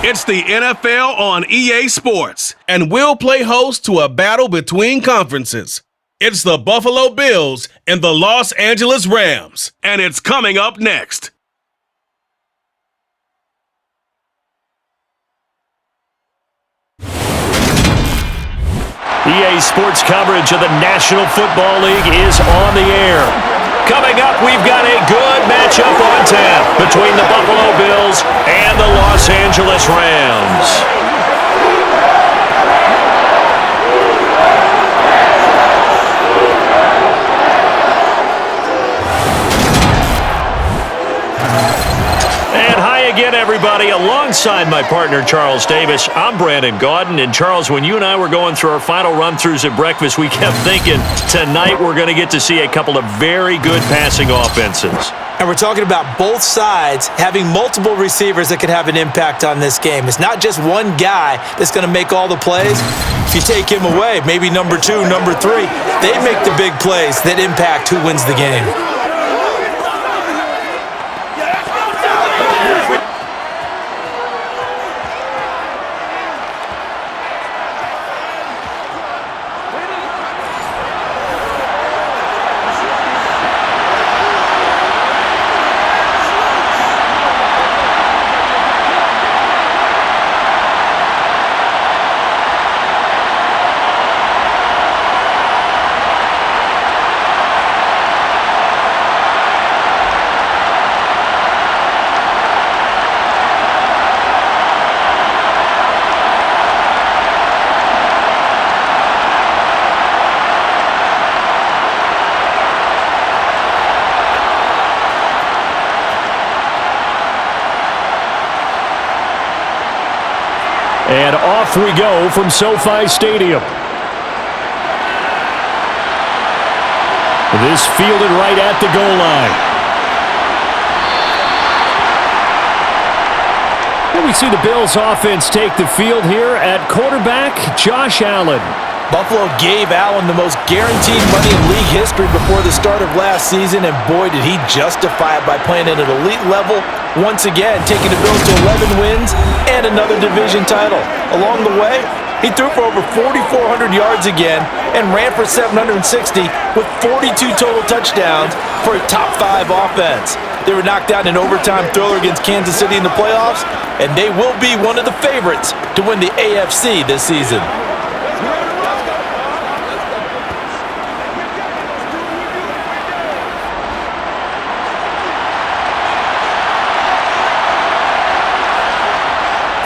It's the NFL on EA Sports, and we'll play host to a battle between conferences. It's the Buffalo Bills and the Los Angeles Rams, and it's coming up next. EA Sports coverage of the National Football League is on the air. Coming up, we've got a good matchup on tap between the Buffalo Bills and the Los Angeles Rams. Again, everybody, alongside my partner, Charles Davis, I'm Brandon Gaudin. And, Charles, when you and I were going through our final run-throughs at breakfast, we kept thinking tonight we're going to get to see a couple of very good passing offenses. And we're talking about both sides having multiple receivers that can have an impact on this game. It's not just one guy that's going to make all the plays. If you take him away, maybe number 2, number 3, they make the big plays that impact who wins the game. And off we go from SoFi Stadium. This fielded right at the goal line. And we see the Bills offense take the field here at quarterback, Josh Allen. Buffalo gave Allen the most guaranteed money in league history before the start of last season, and boy, did he justify it by playing at an elite level, once again taking the Bills to 11 wins and another division title. Along the way, he threw for over 4,400 yards again and ran for 760 with 42 total touchdowns for a top-5 offense. They were knocked out in an overtime thriller against Kansas City in the playoffs, and they will be one of the favorites to win the AFC this season.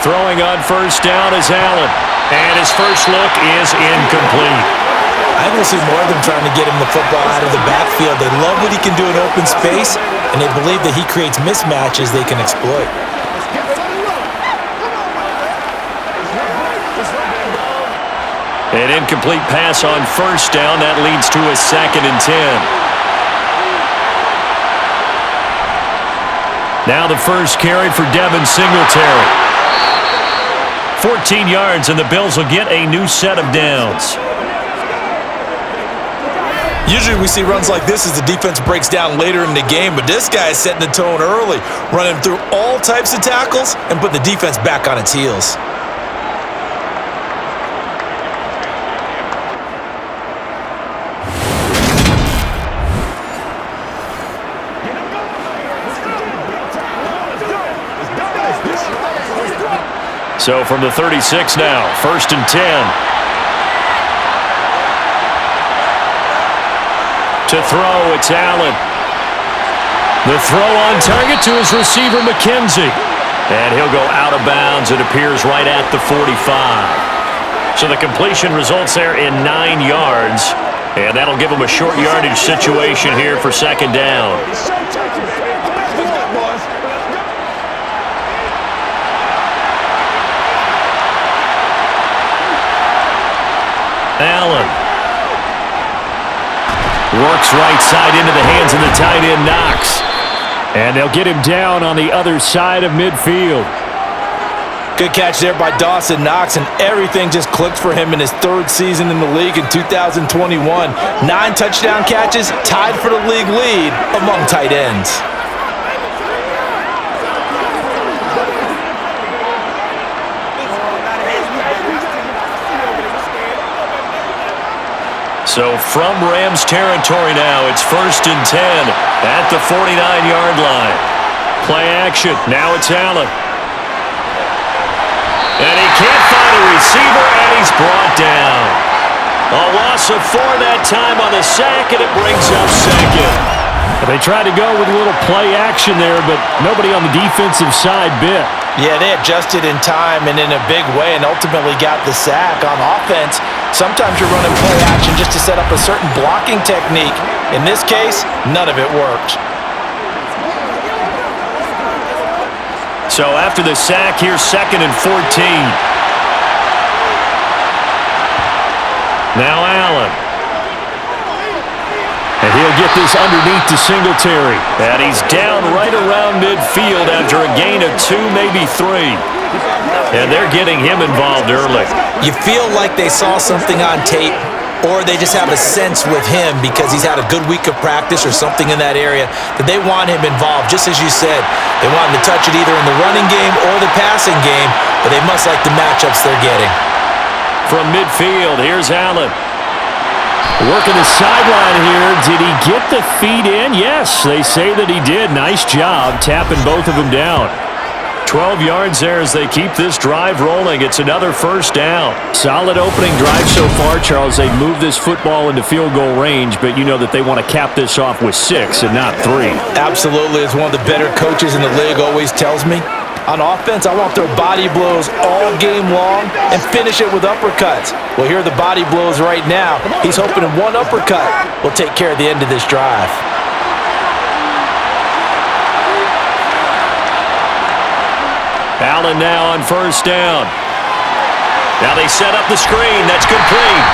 Throwing on first down is Allen. And his first look is incomplete. I think we'll see more of them trying to get him the football out of the backfield. They love what he can do in open space, and they believe that he creates mismatches they can exploit. An incomplete pass on first down. That leads to a 2nd and 10. Now the first carry for Devin Singletary. 14 yards, and the Bills will get a new set of downs. Usually we see runs like this as the defense breaks down later in the game, but this guy is setting the tone early, running through all types of tackles and putting the defense back on its heels. So from the 36 now, 1st and 10. To throw, it's Allen. The throw on target to his receiver, McKenzie. And he'll go out of bounds. It appears right at the 45. So the completion results there in 9 yards. And that'll give him a short yardage situation here for 2nd down. Allen works right side into the hands of the tight end, Knox. And they'll get him down on the other side of midfield. Good catch there by Dawson Knox, and everything just clicked for him in his 3rd season in the league in 2021. 9 touchdown catches, tied for the league lead among tight ends. So from Rams territory now, it's 1st and 10 at the 49-yard line. Play action. Now it's Allen. And he can't find a receiver, and he's brought down. A loss of 4 that time on the sack, and it brings up second. They tried to go with a little play action there, but nobody on the defensive side bit. Yeah, they adjusted in time and in a big way and ultimately got the sack. On offense, sometimes you're running play action just to set up a certain blocking technique. In this case, none of it worked. So after the sack, here's 2nd and 14. Now Allen. And he'll get this underneath to Singletary. And he's down right around midfield after a gain of 2, maybe 3. And they're getting him involved early. You feel like they saw something on tape, or they just have a sense with him because he's had a good week of practice or something in that area that they want him involved. Just as you said, they want him to touch it either in the running game or the passing game, but they must like the matchups they're getting. From midfield, here's Allen. Working the sideline here. Did he get the feet in? Yes, they say that he did. Nice job tapping both of them down. 12 yards there as they keep this drive rolling. It's another 1st down. Solid opening drive so far, Charles. They moved this football into field goal range, but you know that they want to cap this off with 6 and not 3. Absolutely. As one of the better coaches in the league always tells me, on offense, I want their body blows all game long and finish it with uppercuts. Well, here are the body blows right now. He's hoping in one uppercut will take care of the end of this drive. Allen now on 1st down. Now they set up the screen. That's complete.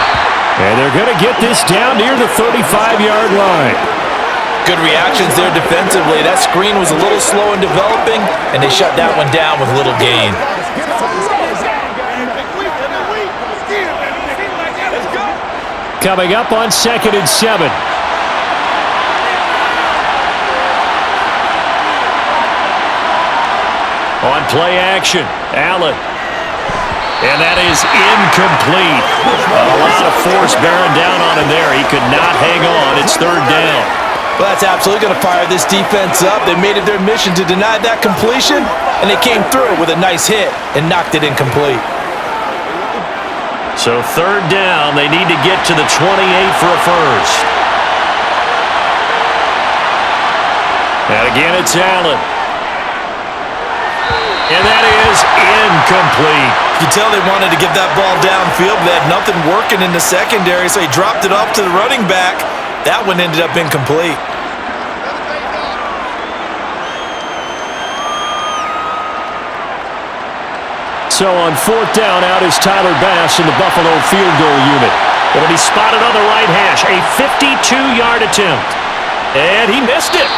And they're going to get this down near the 35-yard line. Good reactions there defensively. That screen was a little slow in developing, and they shut that one down with little gain. Coming up on 2nd and 7. On play action, Allen. And that is incomplete. A lot of force bearing down on him there. He could not hang on. It's 3rd down. Well, that's absolutely going to fire this defense up. They made it their mission to deny that completion, and they came through with a nice hit and knocked it incomplete. So 3rd down, they need to get to the 28 for a 1st. And again, it's Allen. And that is incomplete. You can tell they wanted to get that ball downfield, but they had nothing working in the secondary, so he dropped it off to the running back. That one ended up incomplete. So on 4th down, out is Tyler Bass in the Buffalo field goal unit. It'll be spotted on the right hash. A 52-yard attempt. And he missed it.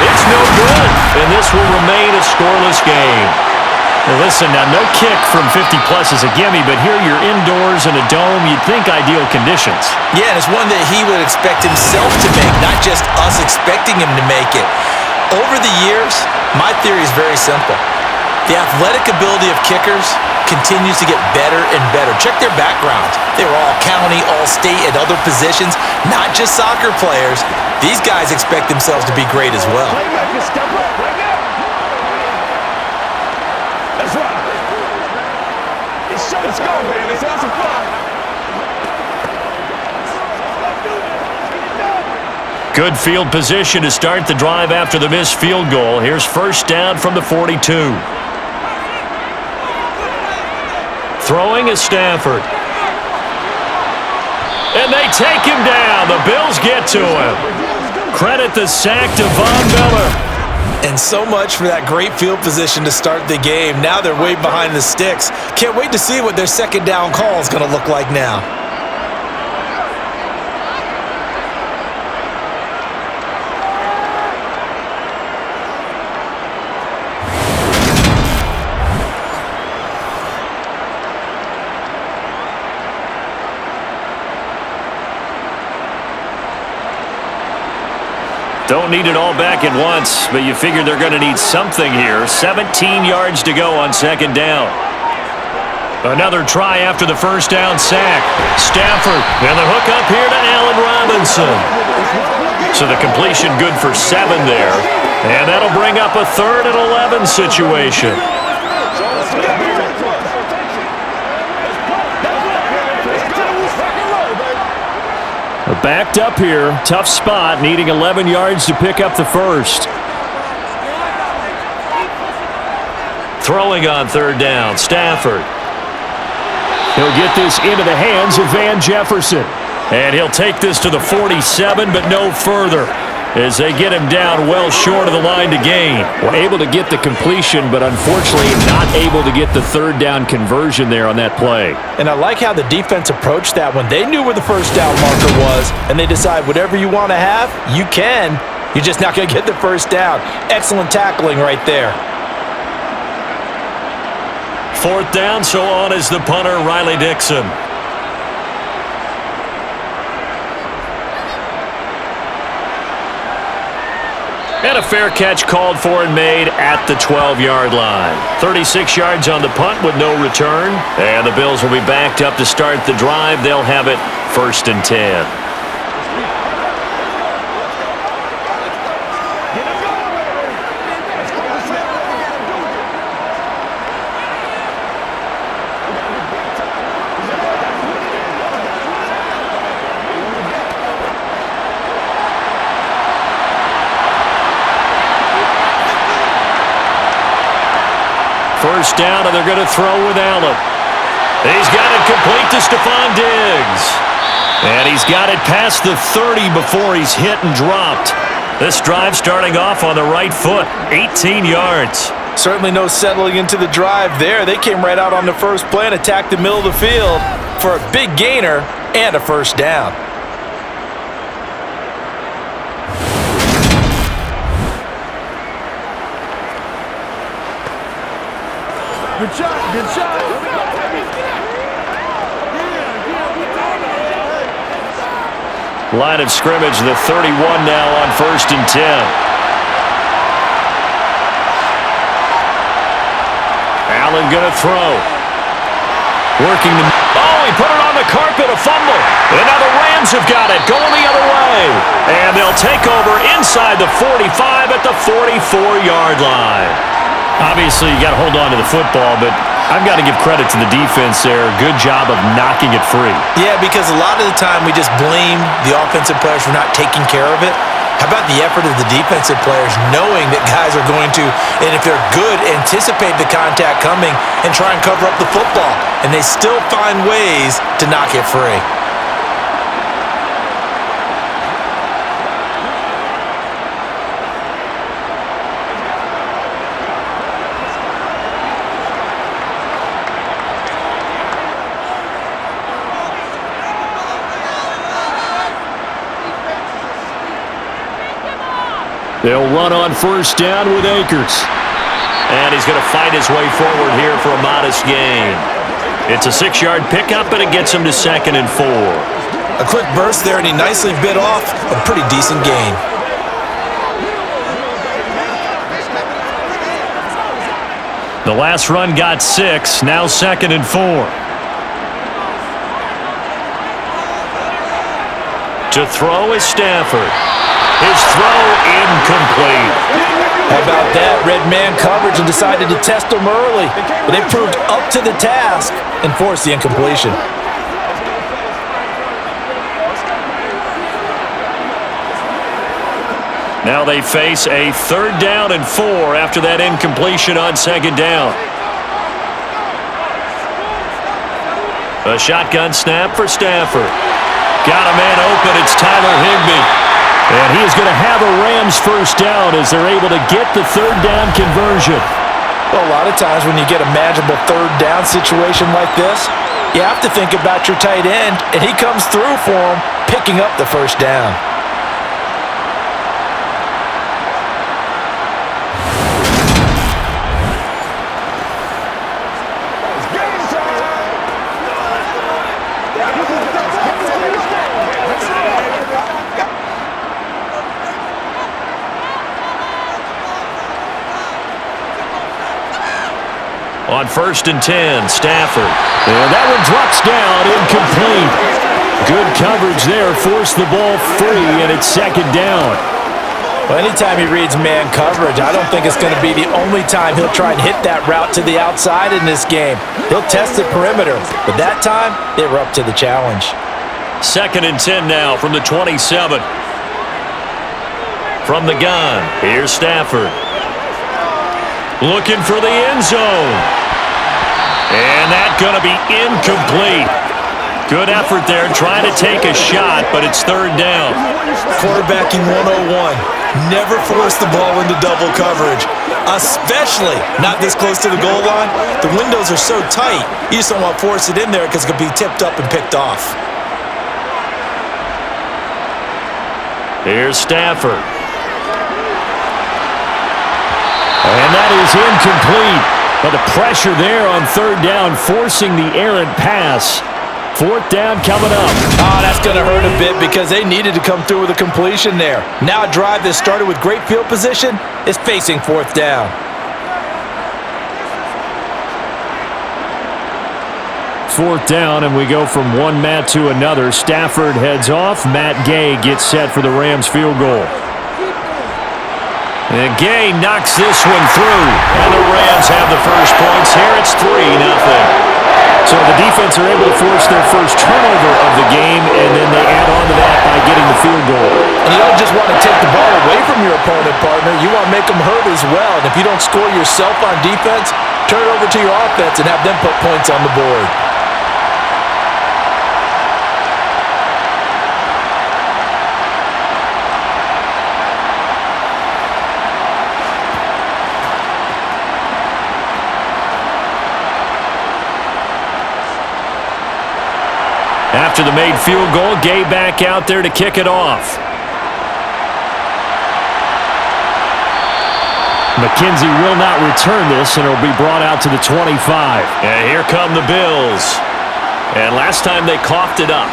It's no good. And this will remain a scoreless game. Well, listen, now no kick from 50-plus is a gimme, but here you're indoors in a dome. You'd think ideal conditions. Yeah, and it's one that he would expect himself to make, not just us expecting him to make it. Over the years, my theory is very simple. The athletic ability of kickers continues to get better and better. Check their backgrounds. They were all county, all state, at other positions, not just soccer players. These guys expect themselves to be great as well. That's right. Let's go, man. Let's have some fun. Good field position to start the drive after the missed field goal. Here's 1st down from the 42. Throwing is Stafford. And they take him down. The Bills get to him. Credit the sack to Von Miller. And so much for that great field position to start the game. Now they're way behind the sticks. Can't wait to see what their 2nd down call is going to look like now. Don't need it all back at once, but you figure they're going to need something here. 17 yards to go on 2nd down. Another try after the first down sack. Stafford, and the hook up here to Allen Robinson. So the completion good for 7 there. And that'll bring up a 3rd and 11 situation. Backed up here. Tough spot, needing 11 yards to pick up the first. Throwing on 3rd down, Stafford. He'll get this into the hands of Van Jefferson. And he'll take this to the 47, but no further, as they get him down well short of the line to gain. Well, able to get the completion, but unfortunately not able to get the 3rd down conversion there on that play. And I like how the defense approached that one. They knew where the first down marker was, and they decide whatever you want to have, you can. You're just not going to get the first down. Excellent tackling right there. 4th down, so on is the punter, Riley Dixon. And a fair catch called for and made at the 12-yard line. 36 yards on the punt with no return. And the Bills will be backed up to start the drive. They'll have it 1st and 10. First down, and they're going to throw with Allen. He's got it complete to Stephon Diggs. And he's got it past the 30 before he's hit and dropped. This drive starting off on the right foot, 18 yards. Certainly no settling into the drive there. They came right out on the first play and attacked the middle of the field for a big gainer and a first down. Good shot, good shot. Line of scrimmage, the 31 now on 1st and 10. Allen going to throw. Working the... Oh, he put it on the carpet, a fumble. And now the Rams have got it, going the other way. And they'll take over inside the 45 at the 44-yard line. Obviously, you got to hold on to the football, but I've got to give credit to the defense there. Good job of knocking it free. Yeah, because a lot of the time we just blame the offensive players for not taking care of it. How about the effort of the defensive players knowing that guys are going to, and if they're good, anticipate the contact coming and try and cover up the football. And they still find ways to knock it free. They'll run on first down with Akers. And he's going to fight his way forward here for a modest gain. It's a 6-yard pickup, and it gets him to 2nd and 4. A quick burst there, and he nicely bit off a pretty decent gain. The last run got 6, now 2nd and 4. To throw is Stafford. His throw incomplete. How about that? Red man coverage and decided to test him early. But they proved up to the task and forced the incompletion. Now they face a 3rd down and 4 after that incompletion on 2nd down. A shotgun snap for Stafford. Got a man open. It's Tyler Higbee. And he is going to have a Rams first down as they're able to get the 3rd down conversion. Well, a lot of times when you get a manageable 3rd down situation like this, you have to think about your tight end, and he comes through for him, picking up the first down. On 1st and 10, Stafford. And that one drops down, incomplete. Good coverage there, forced the ball free, and it's 2nd down. Well, anytime he reads man coverage, I don't think it's going to be the only time he'll try and hit that route to the outside in this game. He'll test the perimeter, but that time, they were up to the challenge. 2nd and 10 now from the 27. From the gun, here's Stafford. Looking for the end zone. And that's going to be incomplete. Good effort there, trying to take a shot, but it's 3rd down. Quarterbacking 101. Never force the ball into double coverage, especially not this close to the goal line. The windows are so tight, you just don't want to force it in there because it could be tipped up and picked off. Here's Stafford. And that is incomplete. But the pressure there on 3rd down, forcing the errant pass. 4th down coming up. Oh, that's going to hurt a bit because they needed to come through with a completion there. Now a drive that started with great field position is facing 4th down. 4th down, and we go from one Matt to another. Stafford heads off. Matt Gay gets set for the Rams field goal. And Gay knocks this one through. And the Rams have the first points here. It's 3-0. So the defense are able to force their first turnover of the game, and then they add on to that by getting the field goal. And you don't just want to take the ball away from your opponent, partner. You want to make them hurt as well. And if you don't score yourself on defense, turn it over to your offense and have them put points on the board. After the made field goal, Gay back out there to kick it off. McKenzie will not return this, and it'll be brought out to the 25. And here come the Bills. And last time they coughed it up,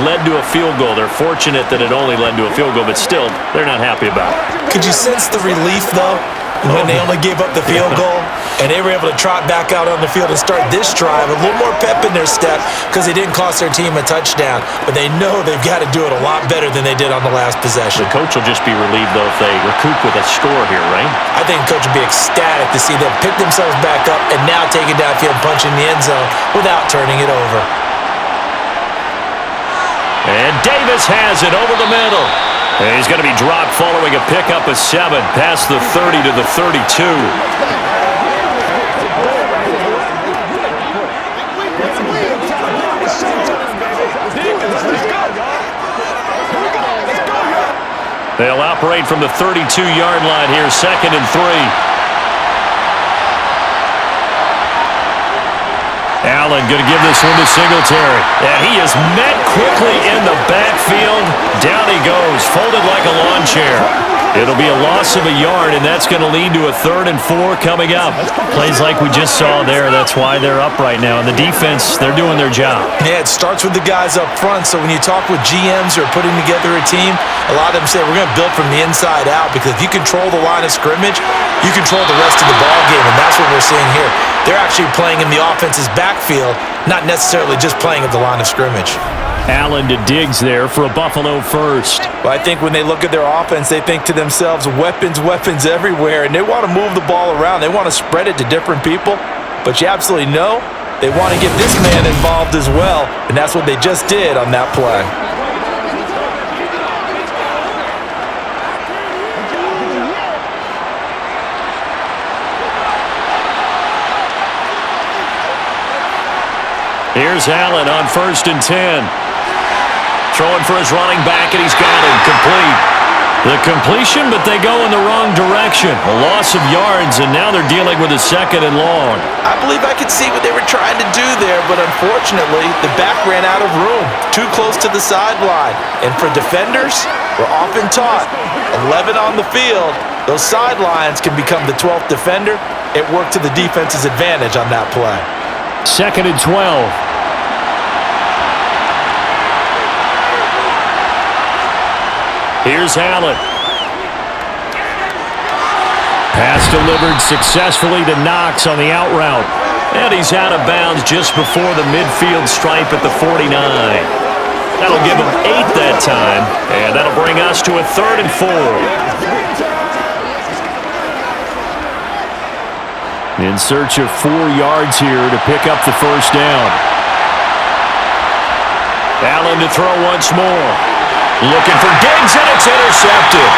led to a field goal. They're fortunate that it only led to a field goal, but still, they're not happy about it. Could you sense the relief, though, when they only gave up the field goal and they were able to trot back out on the field and start this drive? A little more pep in their step because they didn't cost their team a touchdown, but they know they've got to do it a lot better than they did on the last possession. The coach will just be relieved, though, if they recoup with a score here, right? I think the coach will be ecstatic to see them pick themselves back up and now take it downfield, punching the end zone without turning it over. And Davis has it over the middle. And he's going to be dropped following a pickup of 7 past the 30 to the 32. They'll operate from the 32-yard line here, 2nd and 3. Allen going to give this one to Singletary. And he is met quickly in the backfield. Down he goes, folded like a lawn chair. It'll be a loss of a yard, and that's going to lead to a 3rd and 4 coming up. Plays like we just saw there. That's why they're up right now. And the defense, they're doing their job. Yeah, it starts with the guys up front. So when you talk with GMs who are putting together a team, a lot of them say we're going to build from the inside out, because if you control the line of scrimmage, you control the rest of the ball game, and that's what we're seeing here. They're actually playing in the offense's backfield, not necessarily just playing at the line of scrimmage. Allen to Diggs there for a Buffalo first. Well, I think when they look at their offense, they think to themselves, weapons, weapons everywhere, and they want to move the ball around. They want to spread it to different people, but you absolutely know they want to get this man involved as well, and that's what they just did on that play. Here's Allen on 1st and 10. Throwing for his running back, and he's got him complete. The completion, but they go in the wrong direction. A loss of yards, and now they're dealing with a 2nd and long. I believe I could see what they were trying to do there, but unfortunately, the back ran out of room. Too close to the sideline. And for defenders, we're often taught, 11 on the field, those sidelines can become the 12th defender. It worked to the defense's advantage on that play. 2nd and 12. Here's Allen. Pass delivered successfully to Knox on the out route. And he's out of bounds just before the midfield stripe at the 49. That'll give him 8 that time, and that'll bring us to a 3rd and 4. In search of 4 yards here to pick up the first down. Allen to throw once more. Looking for Diggs, and it's intercepted.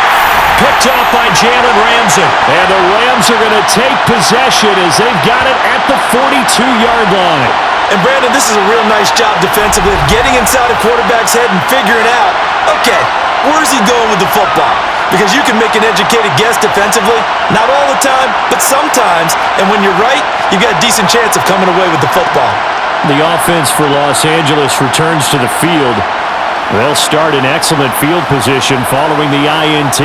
Picked off by Jalen Ramsey. And the Rams are going to take possession as they've got it at the 42-yard line. And Brandon, this is a real nice job defensively of getting inside a quarterback's head and figuring out, okay, where's he going with the football? Because you can make an educated guess defensively, not all the time, but sometimes. And when you're right, you've got a decent chance of coming away with the football. The offense for Los Angeles returns to the field. They'll start in excellent field position following the INT.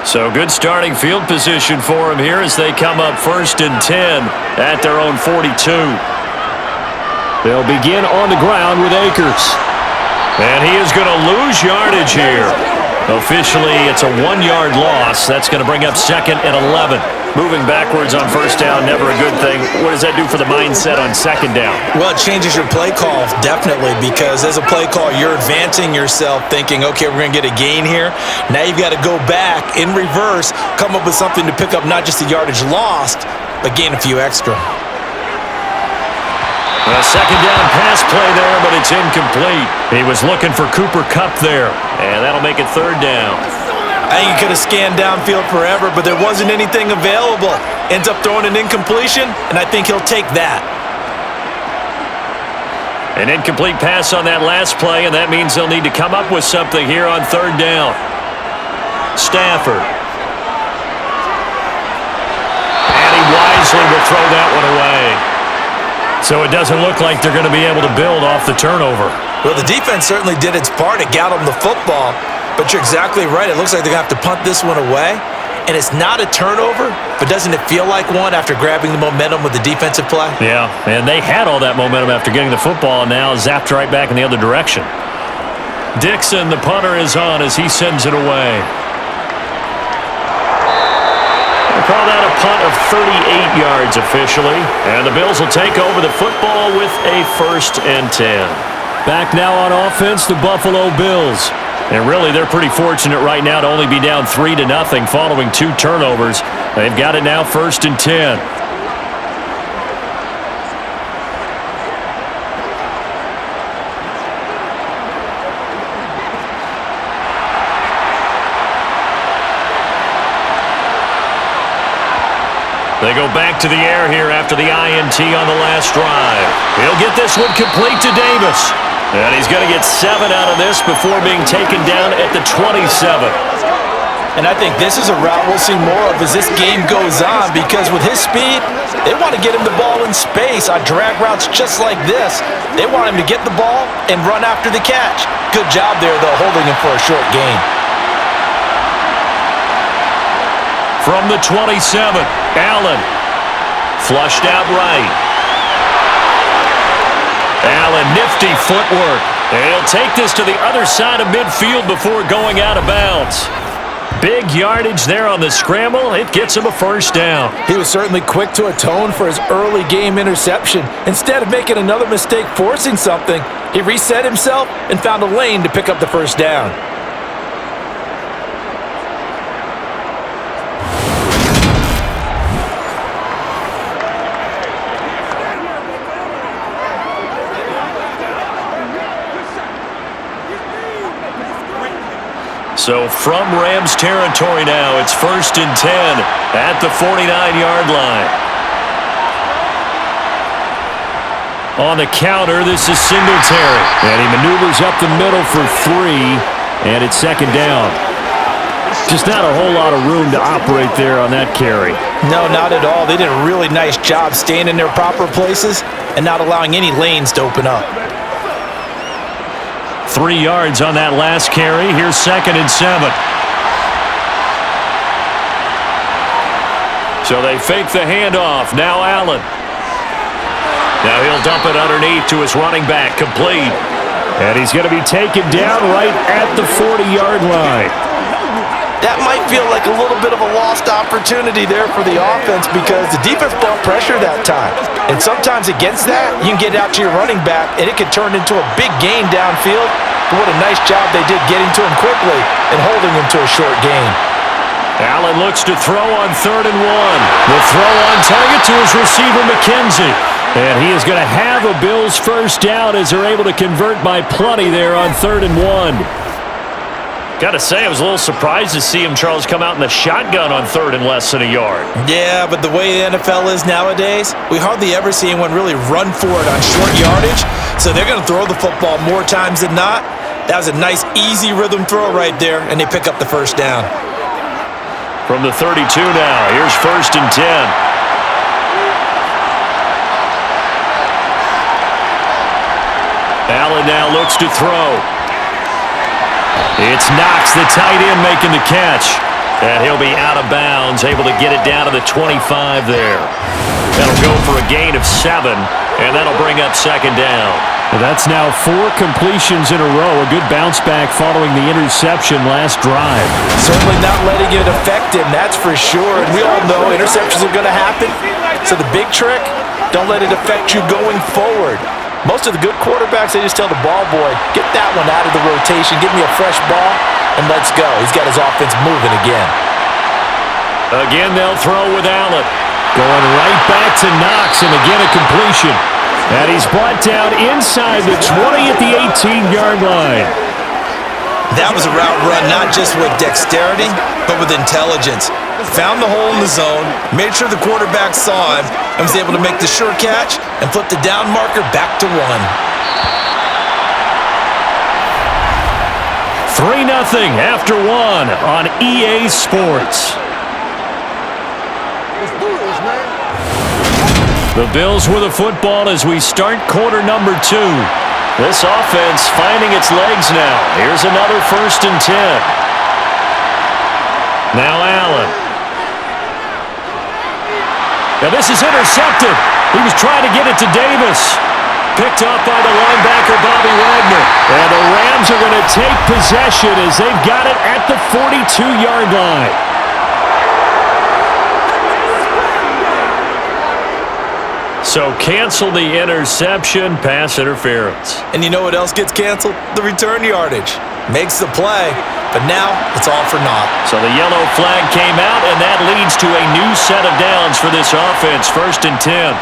So good starting field position for him here as they come up 1st and 10 at their own 42. They'll begin on the ground with Akers. And he is going to lose yardage here. Officially, it's a 1-yard loss. That's going to bring up 2nd and 11. Moving backwards on 1st down, never a good thing. What does that do for the mindset on 2nd down? Well, it changes your play call, definitely, because as a play call, you're advancing yourself thinking, okay, we're going to get a gain here. Now you've got to go back in reverse, come up with something to pick up not just the yardage lost, but gain a few extra. A 2nd down pass play there, but it's incomplete. He was looking for Cooper Kupp there, and that'll make it 3rd down. I think he could have scanned downfield forever, but there wasn't anything available. Ends up throwing an incompletion, and I think he'll take that. An incomplete pass on that last play, and that means they'll need to come up with something here on 3rd down. Stafford. And he wisely will throw that one away. So it doesn't look like they're going to be able to build off the turnover. Well, the defense certainly did its part. It got them the football. But you're exactly right. It looks like they're going to have to punt this one away. And it's not a turnover, but doesn't it feel like one after grabbing the momentum with the defensive play? Yeah, and they had all that momentum after getting the football, and now zapped right back in the other direction. Dixon, the punter, is on as he sends it away. We'll call that a punt of 38 yards officially. And the Bills will take over the football with a 1st and 10. Back now on offense, the Buffalo Bills. And really, they're pretty fortunate right now to only be down 3-0 following 2 turnovers. They've got it now 1st and 10. They go back to the air here after the INT on the last drive. He'll get this one complete to Davis. And he's going to get 7 out of this before being taken down at the 27. And I think this is a route we'll see more of as this game goes on, because with his speed, they want to get him the ball in space on drag routes just like this. They want him to get the ball and run after the catch. Good job there, though, holding him for a short gain. From the 27, Allen. Flushed out right. Allen, nifty footwork. And he'll take this to the other side of midfield before going out of bounds. Big yardage there on the scramble. It gets him a 1st down. He was certainly quick to atone for his early game interception. Instead of making another mistake forcing something, he reset himself and found a lane to pick up the 1st down. So from Rams territory now, it's 1st and 10 at the 49-yard line. On the counter, this is Singletary. And he maneuvers up the middle for 3, and it's 2nd down. Just not a whole lot of room to operate there on that carry. No, not at all. They did a really nice job staying in their proper places and not allowing any lanes to open up. 3 yards on that last carry. Here's 2nd and 7. So they fake the handoff. Now Allen. Now he'll dump it underneath to his running back, complete. And he's going to be taken down right at the 40-yard line. That might feel like a little bit of a lost opportunity there for the offense because the defense brought pressure that time. And sometimes against that, you can get out to your running back, and it could turn into a big gain downfield. But what a nice job they did getting to him quickly and holding him to a short gain. Allen looks to throw on 3rd and 1. The throw on target to his receiver, McKenzie. And he is going to have a Bills first down as they're able to convert by plenty there on 3rd and 1. Got to say, I was a little surprised to see him, Charles, come out in the shotgun on 3rd and less than a yard. Yeah, but the way the NFL is nowadays, we hardly ever see anyone really run for it on short yardage. So they're going to throw the football more times than not. That was a nice, easy rhythm throw right there, and they pick up the first down. From the 32 now, here's 1st and 10. Allen now looks to throw. It's Knox, the tight end, making the catch. And he'll be out of bounds, able to get it down to the 25 there. That'll go for a gain of 7, and that'll bring up 2nd down. Well, that's now 4 completions in a row. A good bounce back following the interception last drive. Certainly not letting it affect him, that's for sure. And we all know interceptions are going to happen. So the big trick, don't let it affect you going forward. Most of the good quarterbacks, they just tell the ball boy, get that one out of the rotation, give me a fresh ball, and let's go. He's got his offense moving again. Again, they'll throw with Allen. Going right back to Knox, and again a completion. And he's brought down inside the 20 at the 18-yard line. That was a route run not just with dexterity, but with intelligence. Found the hole in the zone, made sure the quarterback saw him, and was able to make the sure catch and flip the down marker back to 1. 3-0 after 1 on EA Sports. Let's do this, man. The Bills with the football as we start quarter number 2. This offense finding its legs now. Here's another 1st and 10. Now Allen. Now this is intercepted. He was trying to get it to Davis. Picked up by the linebacker, Bobby Wagner. And the Rams are going to take possession as they've got it at the 42-yard line. So cancel the interception, pass interference. And you know what else gets canceled? The return yardage. Makes the play, but now it's all for naught. So the yellow flag came out, and that leads to a new set of downs for this offense. 1st and 10.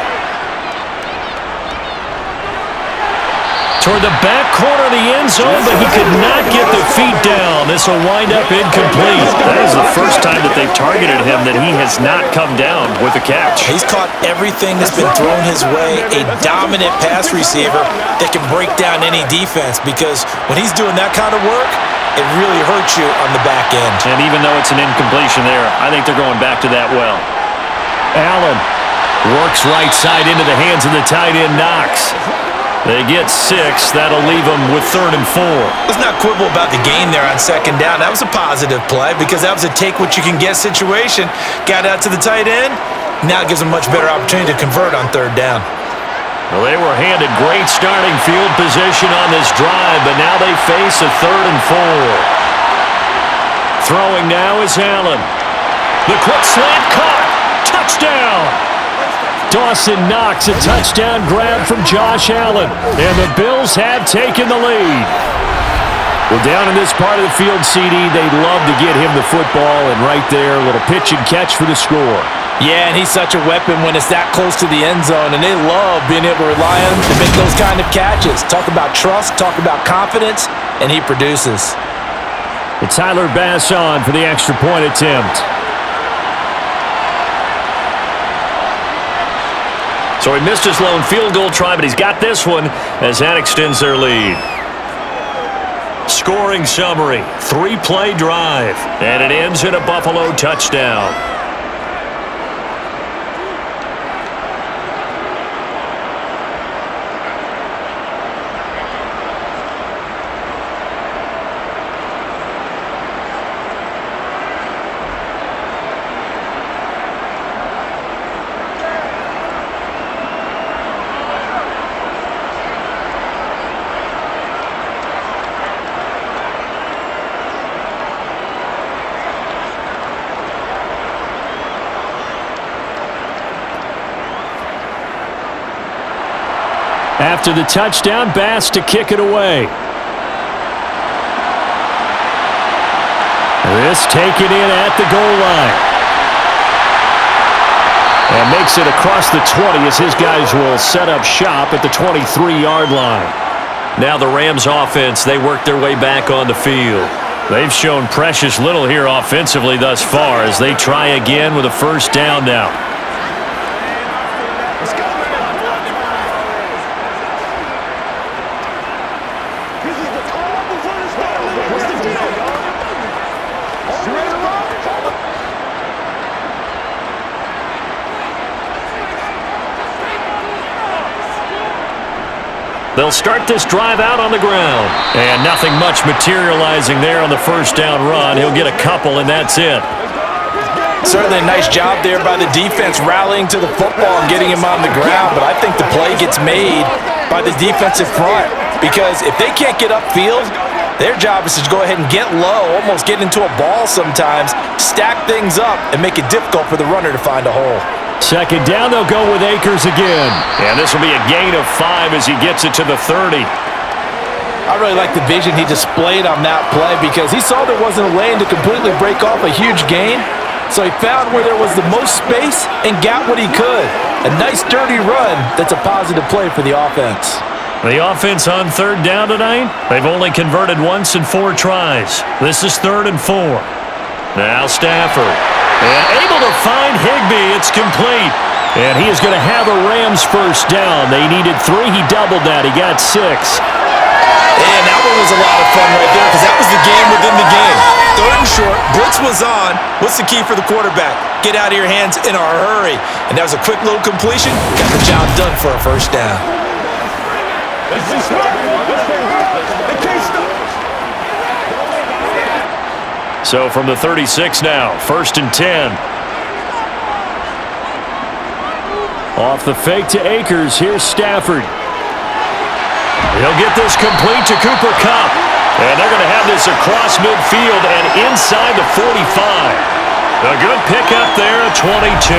Toward the back corner of the end zone, but he could not get the feet down. This will wind up incomplete. That is the first time that they've targeted him that he has not come down with a catch. He's caught everything that's been thrown his way. A dominant pass receiver that can break down any defense because when he's doing that kind of work, it really hurts you on the back end. And even though it's an incompletion there, I think they're going back to that well. Allen works right side into the hands of the tight end, Knox. They get 6. That'll leave them with 3rd and 4. Let's not quibble about the gain there on 2nd down. That was a positive play because that was a take-what-you-can-get situation. Got out to the tight end. Now it gives them much better opportunity to convert on 3rd down. Well, they were handed great starting field position on this drive, but now they face a 3rd and 4. Throwing now is Allen. The quick slant caught. Touchdown! Dawson Knox, a touchdown grab from Josh Allen. And the Bills have taken the lead. Well, down in this part of the field, CD, they'd love to get him the football, and right there, a little pitch and catch for the score. Yeah, and he's such a weapon when it's that close to the end zone, and they love being able to rely on him to make those kind of catches. Talk about trust, talk about confidence, and he produces. And Tyler Bass on for the extra point attempt. So he missed his lone field goal try, but he's got this one as that extends their lead. Scoring summary, 3-play drive, and it ends in a Buffalo touchdown. to the touchdown. Bass to kick it away. This taken in at the goal line. And makes it across the 20 as his guys will set up shop at the 23-yard line. Now the Rams offense, they work their way back on the field. They've shown precious little here offensively thus far as they try again with a first down now. They'll start this drive out on the ground. And nothing much materializing there on the first down run. He'll get a couple, and that's it. Certainly a nice job there by the defense rallying to the football and getting him on the ground, but I think the play gets made by the defensive front because if they can't get upfield, their job is to go ahead and get low, almost get into a ball sometimes, stack things up, and make it difficult for the runner to find a hole. Second down, they'll go with Akers again. And this will be a gain of 5 as he gets it to the 30. I really like the vision he displayed on that play because he saw there wasn't a lane to completely break off a huge gain. So he found where there was the most space and got what he could. A nice, dirty run that's a positive play for the offense. The offense on third down tonight, they've only converted once in 4 tries. This is 3rd and 4. Now Stafford. And able to find Higbee. It's complete. And he is going to have a Rams first down. They needed 3. He doubled that. He got 6. And that one was a lot of fun right there because that was the game within the game. 3rd and short. Blitz was on. What's the key for the quarterback? Get out of your hands in a hurry. And that was a quick little completion. Got the job done for a first down. So from the 36 now, 1st and 10. Off the fake to Akers, here's Stafford. He'll get this complete to Cooper Kupp. And they're going to have this across midfield and inside the 45. A good pickup there at 22.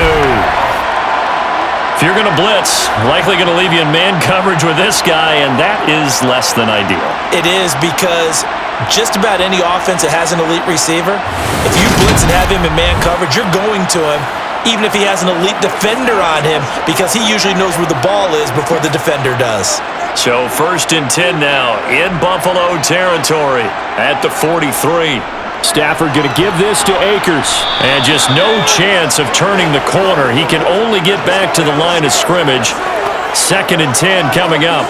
If you're going to blitz, likely going to leave you in man coverage with this guy, and that is less than ideal. It is because just about any offense that has an elite receiver, if you blitz and have him in man coverage, you're going to him, even if he has an elite defender on him, because he usually knows where the ball is before the defender does. So 1st and 10 now in Buffalo territory at the 43. Stafford going to give this to Akers. And just no chance of turning the corner. He can only get back to the line of scrimmage. 2nd and 10 coming up.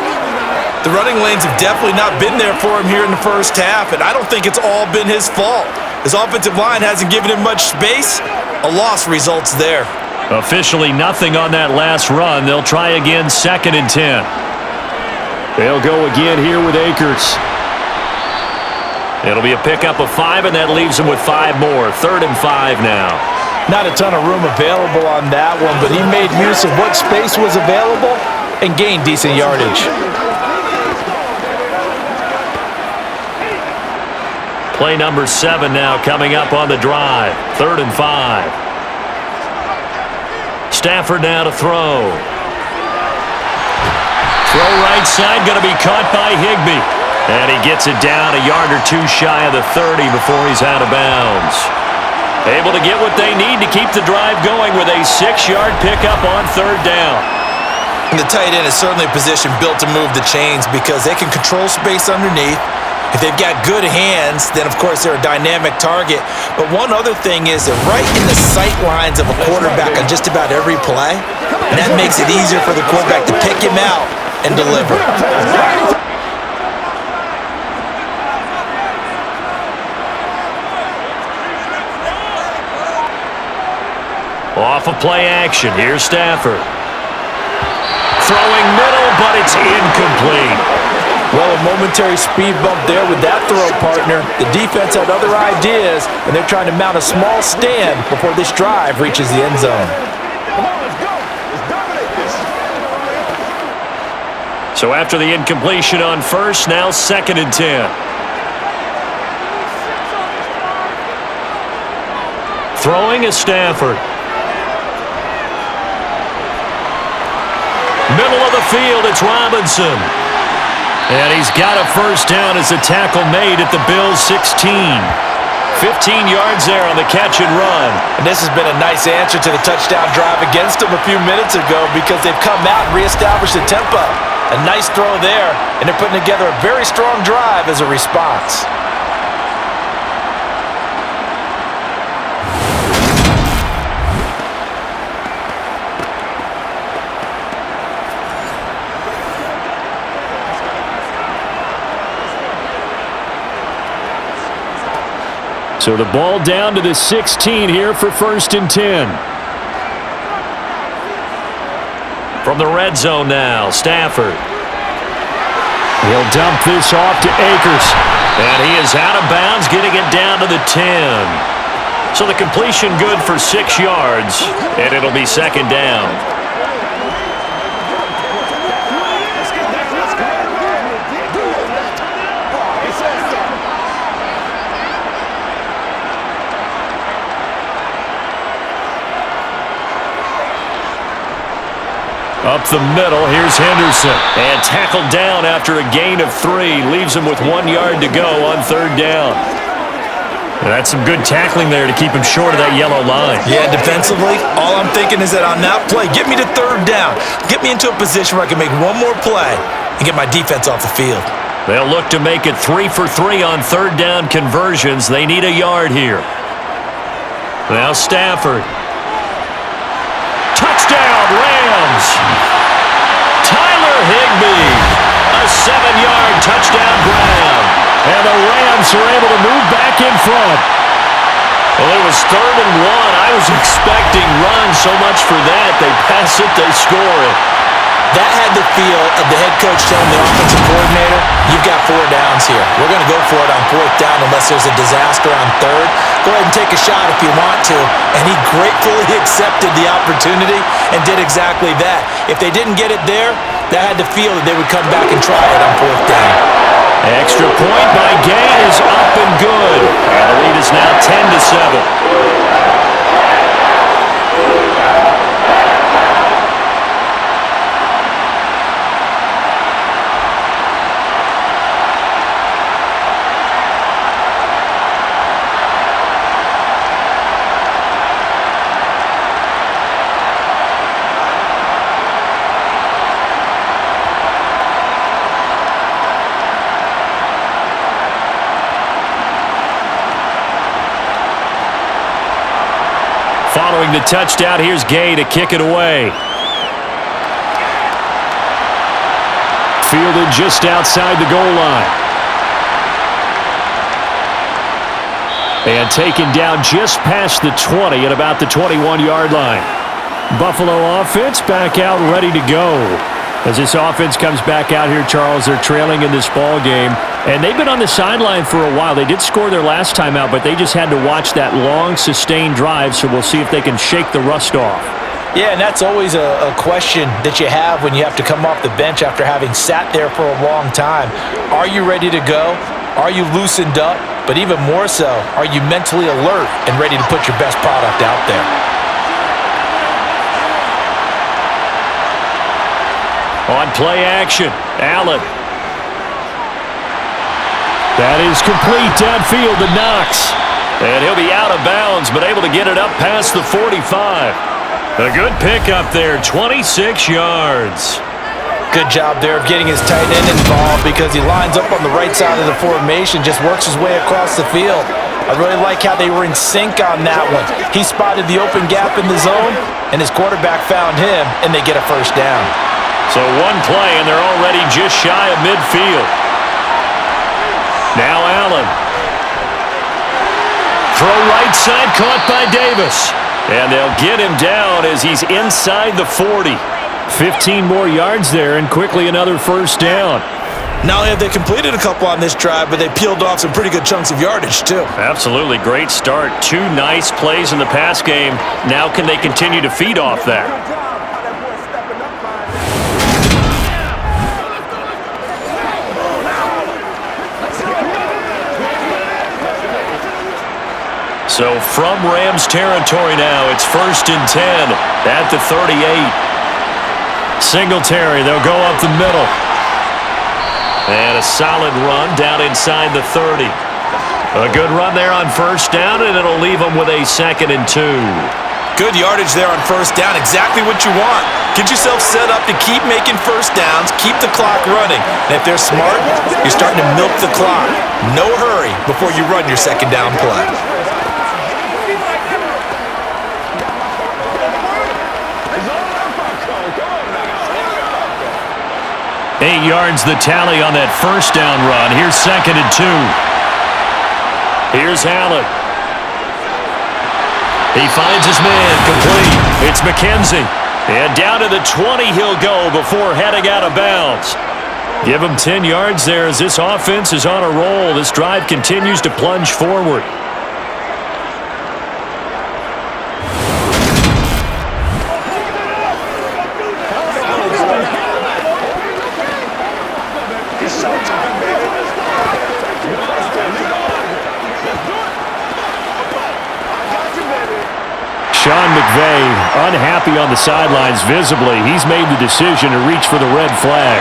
The running lanes have definitely not been there for him here in the first half, and I don't think it's all been his fault. His offensive line hasn't given him much space. A loss results there. Officially nothing on that last run. They'll try again 2nd and 10. They'll go again here with Akers. It'll be a pickup of 5, and that leaves him with 5 more. 3rd and 5 now. Not a ton of room available on that one, but he made use of what space was available and gained decent yardage. Play number 7 now coming up on the drive. 3rd and 5. Stafford now to throw. Throw right side, going to be caught by Higbee. And he gets it down a yard or 2 shy of the 30 before he's out of bounds. Able to get what they need to keep the drive going with a 6-yard pickup on 3rd down. And the tight end is certainly a position built to move the chains because they can control space underneath. If they've got good hands, then of course they're a dynamic target. But one other thing is they're right in the sight lines of a quarterback on just about every play. And that makes it easier for the quarterback to pick him out and deliver. Off of play action, here's Stafford. Throwing middle, but it's incomplete. Well, a momentary speed bump there with that throw partner. The defense had other ideas, and they're trying to mount a small stand before this drive reaches the end zone. So after the incompletion on 1st, now 2nd and 10. Throwing is Stafford. Middle of the field, it's Robinson. And he's got a first down as a tackle made at the Bills' 16. 15 yards there on the catch and run. And this has been a nice answer to the touchdown drive against them a few minutes ago because they've come out and reestablished the tempo. A nice throw there, and they're putting together a very strong drive as a response. So the ball down to the 16 here for 1st and 10. From the red zone now, Stafford. He'll dump this off to Akers. And he is out of bounds, getting it down to the 10. So the completion good for 6 yards, and it'll be 2nd down. Up the middle, here's Henderson. And tackled down after a gain of 3. Leaves him with 1 yard to go on 3rd down. And that's some good tackling there to keep him short of that yellow line. Yeah, defensively, all I'm thinking is that on that play, get me to 3rd down. Get me into a position where I can make one more play and get my defense off the field. They'll look to make it 3 for 3 on 3rd down conversions. They need a yard here. Now Stafford. Touchdown, Rams! Tyler Higbee, a 7-yard touchdown grab. And the Rams are able to move back in front. Well, it was 3rd and 1. I was expecting run so much for that. They pass it, they score it. That had the feel of the head coach telling the offensive coordinator, you've got 4 downs here. We're going to go for it on 4th down unless there's a disaster on 3rd. Go ahead and take a shot if you want to. And he gratefully accepted the opportunity and did exactly that. If they didn't get it there, that had the feel that they would come back and try it on 4th down. Extra point by Gay is up and good. And the lead is now 10-7. Following the touchdown, here's Gay to kick it away. Fielded just outside the goal line. And taken down just past the 20 at about the 21-yard line. Buffalo offense back out ready to go. As this offense comes back out here, Charles, they're trailing in this ball game. And they've been on the sideline for a while. They did score their last time out, but they just had to watch that long, sustained drive, so we'll see if they can shake the rust off. Yeah, and that's always a question that you have when you have to come off the bench after having sat there for a long time. Are you ready to go? Are you loosened up? But even more so, are you mentally alert and ready to put your best product out there? On play action, Allen. That is complete downfield to Knox. And he'll be out of bounds, but able to get it up past the 45. A good pickup there, 26 yards. Good job there of getting his tight end involved because he lines up on the right side of the formation, just works his way across the field. I really like how they were in sync on that one. He spotted the open gap in the zone, and his quarterback found him, and they get a first down. So one play, and they're already just shy of midfield. Now Allen. Throw right side, caught by Davis. And they'll get him down as he's inside the 40. 15 more yards there, and quickly another first down. Not only have they completed a couple on this drive, but they peeled off some pretty good chunks of yardage, too. Absolutely. Great start. 2 nice plays in the pass game. Now can they continue to feed off that? So from Rams territory now, it's 1st and 10 at the 38. Singletary, they'll go up the middle. And a solid run down inside the 30. A good run there on first down, and it'll leave them with a 2nd and 2. Good yardage there on first down. Exactly what you want. Get yourself set up to keep making first downs, keep the clock running. And if they're smart, you're starting to milk the clock. No hurry before you run your 2nd down play. Eight yards the tally on that first down run. Here's 2nd and 2. Here's Allen. He finds his man, complete. It's McKenzie. And down to the 20 he'll go before heading out of bounds. Give him 10 yards there as this offense is on a roll. This drive continues to plunge forward. Sean McVay unhappy on the sidelines visibly. He's made the decision to reach for the red flag.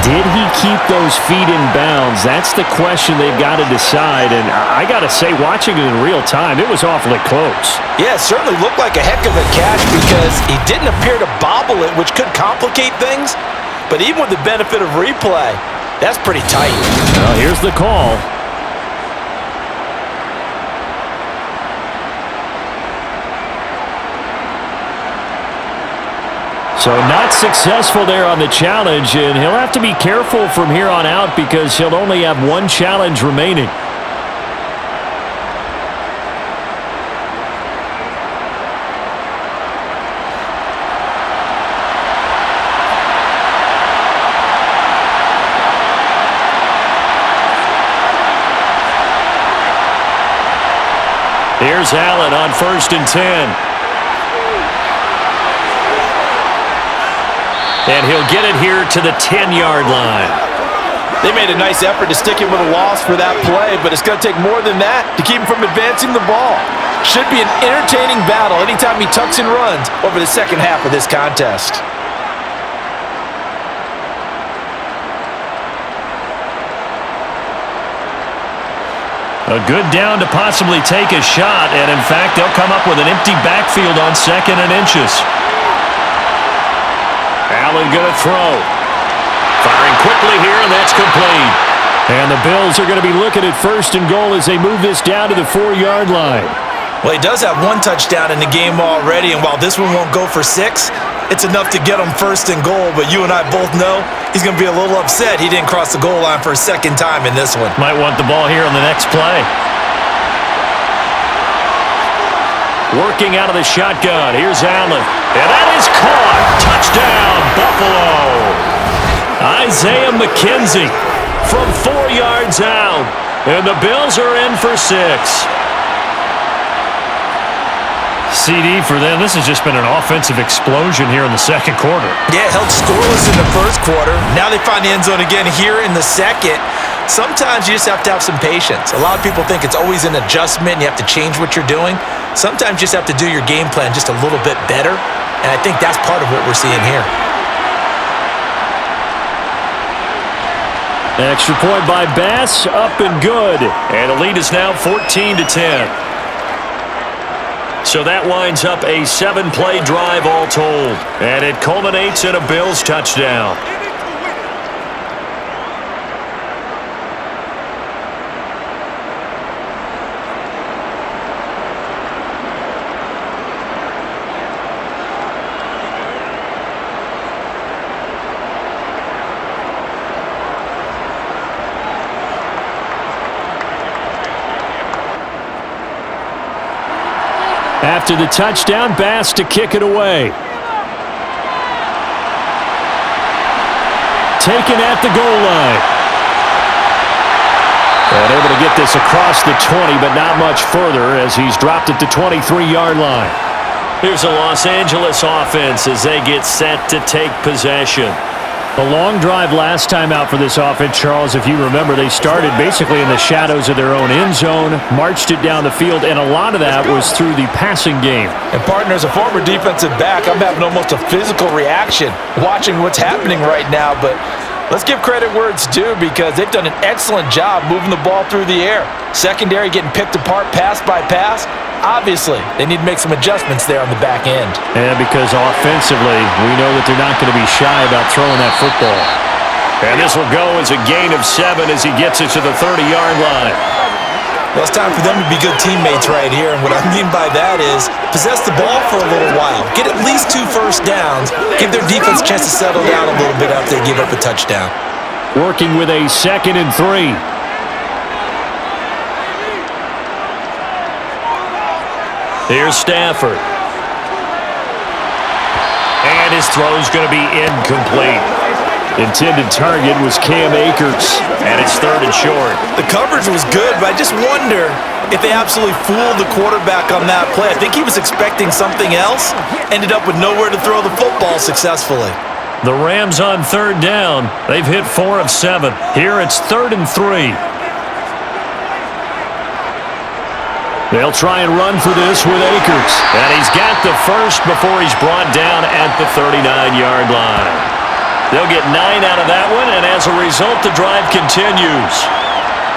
Did he keep those feet in bounds? That's the question they've got to decide. And I got to say, watching it in real time, it was awfully close. Yeah, it certainly looked like a heck of a catch because he didn't appear to bobble it, which could complicate things. But even with the benefit of replay, that's pretty tight. Well, here's the call. So not successful there on the challenge, and he'll have to be careful from here on out because he'll only have one challenge remaining. Here's Allen on 1st and 10. And he'll get it here to the 10-yard line. They made a nice effort to stick him with a loss for that play, but it's going to take more than that to keep him from advancing the ball. Should be an entertaining battle anytime he tucks and runs over the second half of this contest. A good down to possibly take a shot, and in fact, they'll come up with an empty backfield on 2nd and inches. Allen going to throw. Firing quickly here, and that's complete. And the Bills are going to be looking at 1st and goal as they move this down to the 4-yard line. Well, he does have one touchdown in the game already, and while this one won't go for 6, it's enough to get him 1st and goal. But you and I both know he's going to be a little upset he didn't cross the goal line for a 2nd time in this one. Might want the ball here on the next play. Working out of the shotgun. Here's Allen. And that is caught. Touchdown, Buffalo. Isaiah McKenzie from 4 yards out. And the Bills are in for 6. CD for them. This has just been an offensive explosion here in the 2nd quarter. Yeah, held scoreless in the 1st quarter. Now they find the end zone again here in the 2nd. Sometimes you just have to have some patience. A lot of people think it's always an adjustment. You have to change what you're doing. Sometimes you just have to do your game plan just a little bit better. And I think that's part of what we're seeing here. Extra point by Bass, up and good. And the lead is now 14-10. So that winds up a 7-play drive all told. And it culminates in a Bills touchdown. After the touchdown, Bass to kick it away. Taken at the goal line. And able to get this across the 20, but not much further as he's dropped it to 23-yard line. Here's a Los Angeles offense as they get set to take possession. The long drive last time out for this offense, Charles, if you remember, they started basically in the shadows of their own end zone, marched it down the field, and a lot of that was through the passing game. And partner, as a former defensive back, I'm having almost a physical reaction watching what's happening right now, but let's give credit where it's due because they've done an excellent job moving the ball through the air. Secondary getting picked apart pass by pass. Obviously, they need to make some adjustments there on the back end. And because offensively, we know that they're not going to be shy about throwing that football. And this will go as a gain of 7 as he gets it to the 30-yard line. Well, it's time for them to be good teammates right here, and what I mean by that is possess the ball for a little while, get at least 2 first downs, give their defense a chance to settle down a little bit after they give up a touchdown. Working with a 2nd and 3. Here's Stafford. And his throw's going to be incomplete. Intended target was Cam Akers. And it's 3rd and short. The coverage was good, but I just wonder if they absolutely fooled the quarterback on that play. I think he was expecting something else. Ended up with nowhere to throw the football successfully. The Rams on 3rd down. They've hit 4 of 7. Here it's 3rd and 3. They'll try and run for this with Akers. And he's got the first before he's brought down at the 39-yard line. They'll get 9 out of that one, and as a result, the drive continues.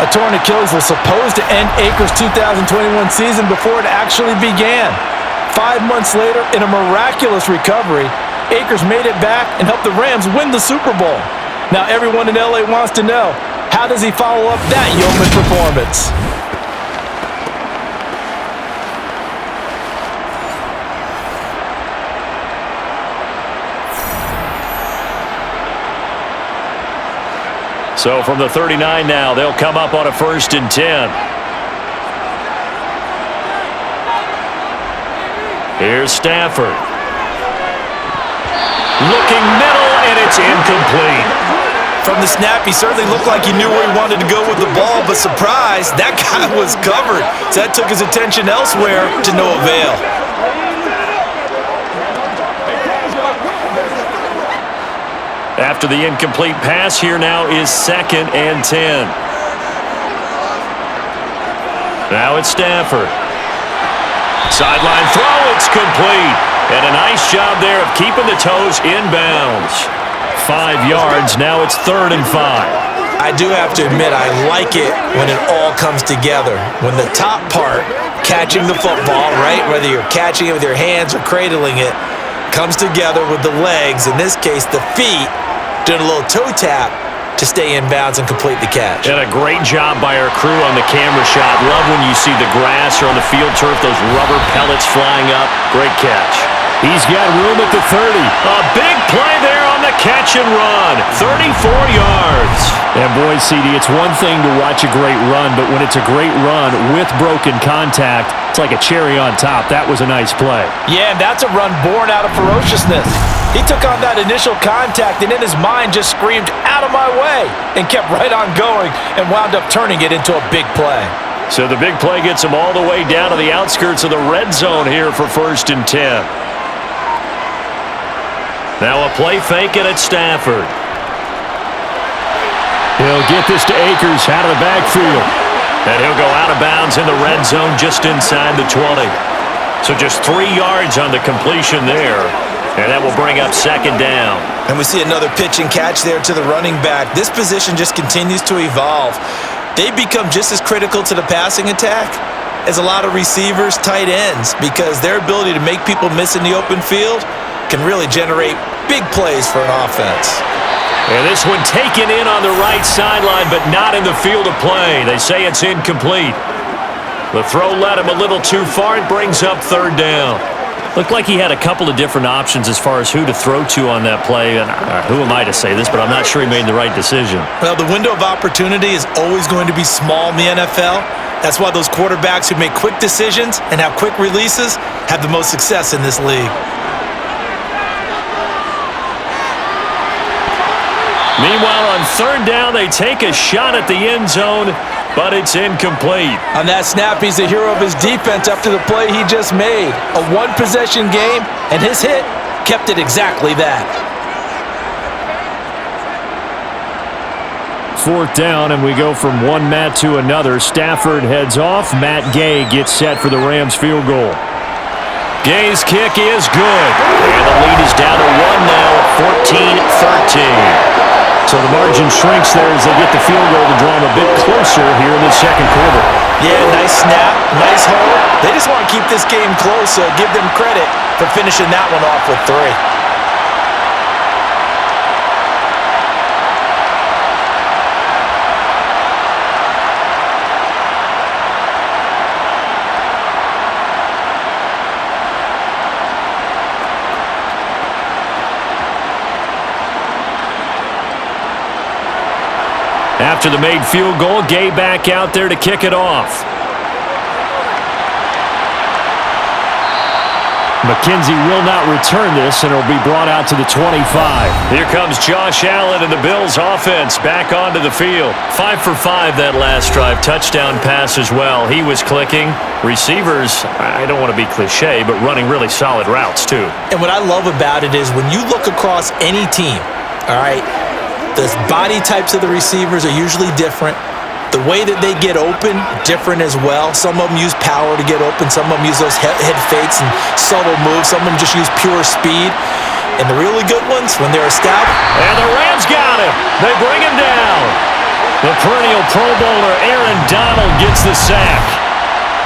A torn Achilles was supposed to end Akers' 2021 season before it actually began. 5 months later, in a miraculous recovery, Akers made it back and helped the Rams win the Super Bowl. Now everyone in LA wants to know, how does he follow up that yeoman performance? So from the 39 now, they'll come up on a 1st and 10. Here's Stafford. Looking middle, and it's incomplete. From the snap, he certainly looked like he knew where he wanted to go with the ball, but surprise, that guy was covered. So that took his attention elsewhere to no avail. After the incomplete pass, here now is 2nd and 10. Now it's Stafford. Sideline throw, it's complete. And a nice job there of keeping the toes inbounds. 5 yards, now it's 3rd and 5. I do have to admit, I like it when it all comes together. When the top part, catching the football, right, whether you're catching it with your hands or cradling it, comes together with the legs, in this case the feet, doing a little toe tap to stay in bounds and complete the catch. And a great job by our crew on the camera shot. Love when you see the grass or on the field turf, those rubber pellets flying up. Great catch. He's got room at the 30. A big play there on the catch and run. 34 yards. And boy, CD, it's one thing to watch a great run, but when it's a great run with broken contact, it's like a cherry on top. That was a nice play. Yeah, and that's a run born out of ferociousness. He took on that initial contact and in his mind just screamed, "Out of my way," and kept right on going and wound up turning it into a big play. So the big play gets him all the way down to the outskirts of the red zone here for 1st and 10. Now a play fake and it's Stafford. He'll get this to Akers out of the backfield. And he'll go out of bounds in the red zone just inside the 20. So just 3 yards on the completion there. And that will bring up 2nd down. And we see another pitch and catch there to the running back. This position just continues to evolve. They become just as critical to the passing attack as a lot of receivers, tight ends, because their ability to make people miss in the open field can really generate big plays for an offense. And this one taken in on the right sideline, but not in the field of play. They say it's incomplete. The throw led him a little too far. It brings up 3rd down. Looked like he had a couple of different options as far as who to throw to on that play. And who am I to say this, but I'm not sure he made the right decision. Well, the window of opportunity is always going to be small in the NFL. That's why those quarterbacks who make quick decisions and have quick releases have the most success in this league. Meanwhile, on 3rd down, they take a shot at the end zone, but it's incomplete. On that snap, he's the hero of his defense after the play he just made. A one-possession game, and his hit kept it exactly that. 4th down, and we go from one Matt to another. Stafford heads off. Matt Gay gets set for the Rams field goal. Gay's kick is good. And the lead is down to 1 now at 14-13. So the margin shrinks there as they get the field goal to draw them a bit closer here in the second quarter. Yeah, nice snap, nice hold. They just want to keep this game close, so give them credit for finishing that one off with 3. After the made field goal, Gay back out there to kick it off. McKenzie will not return this, and it'll be brought out to the 25. Here comes Josh Allen and the Bills offense back onto the field. 5 for 5 that last drive. Touchdown pass as well. He was clicking. Receivers, I don't want to be cliche, but running really solid routes too. And what I love about it is when you look across any team, all right, the body types of the receivers are usually different. The way that they get open, different as well. Some of them use power to get open. Some of them use those head fakes and subtle moves. Some of them just use pure speed. And the really good ones, when they're established. And the Rams got him. They bring him down. The perennial Pro Bowler Aaron Donald gets the sack.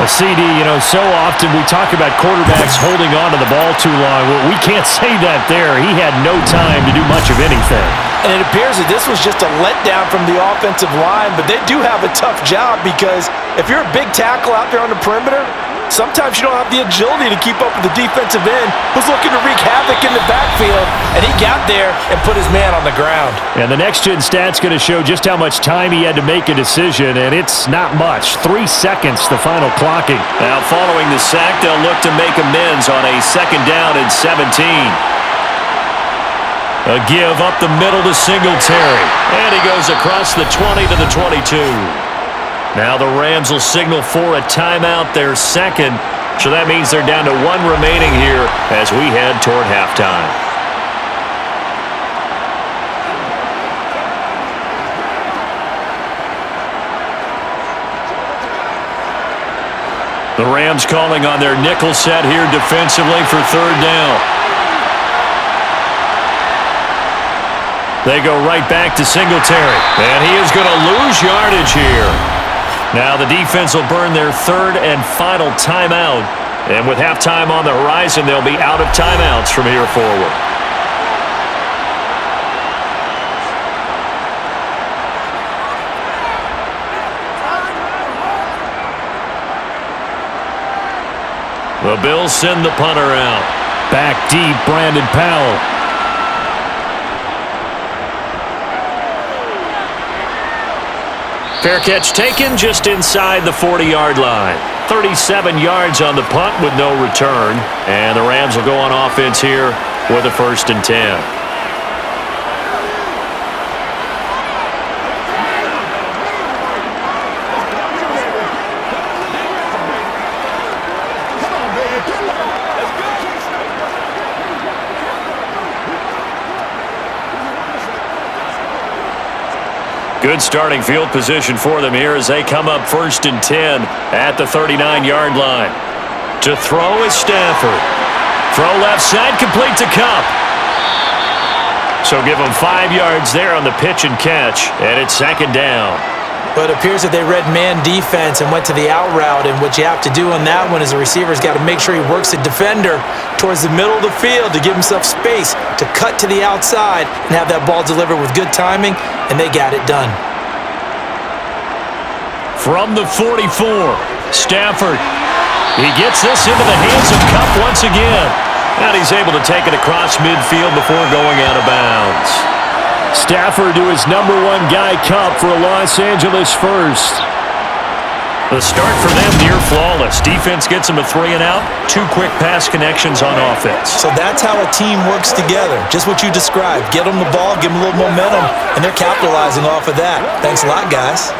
A CD, so often we talk about quarterbacks holding on to the ball too long. Well, we can't say that there. He had no time to do much of anything. And it appears that this was just a letdown from the offensive line, but they do have a tough job because if you're a big tackle out there on the perimeter, sometimes you don't have the agility to keep up with the defensive end who's looking to wreak havoc in the backfield, and he got there and put his man on the ground. And the next-gen stat's going to show just how much time he had to make a decision, and it's not much. 3 seconds, the final clocking. Now, following the sack, they'll look to make amends on a 2nd down and 17. A give up the middle to Singletary. And he goes across the 20 to the 22. Now the Rams will signal for a timeout, their second. So that means they're down to 1 remaining here as we head toward halftime. The Rams calling on their nickel set here defensively for 3rd down. They go right back to Singletary. And he is going to lose yardage here. Now the defense will burn their 3rd and final timeout. And with halftime on the horizon, they'll be out of timeouts from here forward. The Bills send the punter out. Back deep, Brandon Powell. Fair catch taken just inside the 40-yard line. 37 yards on the punt with no return. And the Rams will go on offense here with a 1st and 10. Good starting field position for them here as they come up 1st and 10 at the 39-yard line. To throw is Stafford. Throw left side, complete to Cup. So give them 5 yards there on the pitch and catch, and it's 2nd down. But it appears that they read man defense and went to the out route, and what you have to do on that one is the receiver's got to make sure he works the defender towards the middle of the field to give himself space to cut to the outside and have that ball delivered with good timing, and they got it done. From the 44, Stafford. He gets this into the hands of Cup once again. And he's able to take it across midfield before going out of bounds. Stafford to his number 1 guy, Cup, for a Los Angeles first. The start for them near flawless. Defense gets them a 3 and out. 2 quick pass connections on offense. So that's how a team works together. Just what you described. Get them the ball, give them a little momentum, and they're capitalizing off of that. Thanks a lot, guys.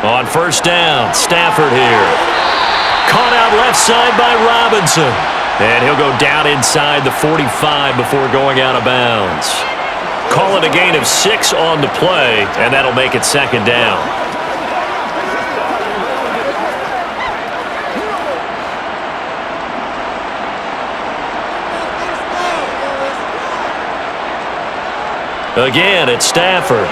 On 1st down, Stafford here. Caught out left side by Robinson. And he'll go down inside the 45 before going out of bounds. Call it a gain of 6 on the play, and that'll make it second down. Again, it's Stafford.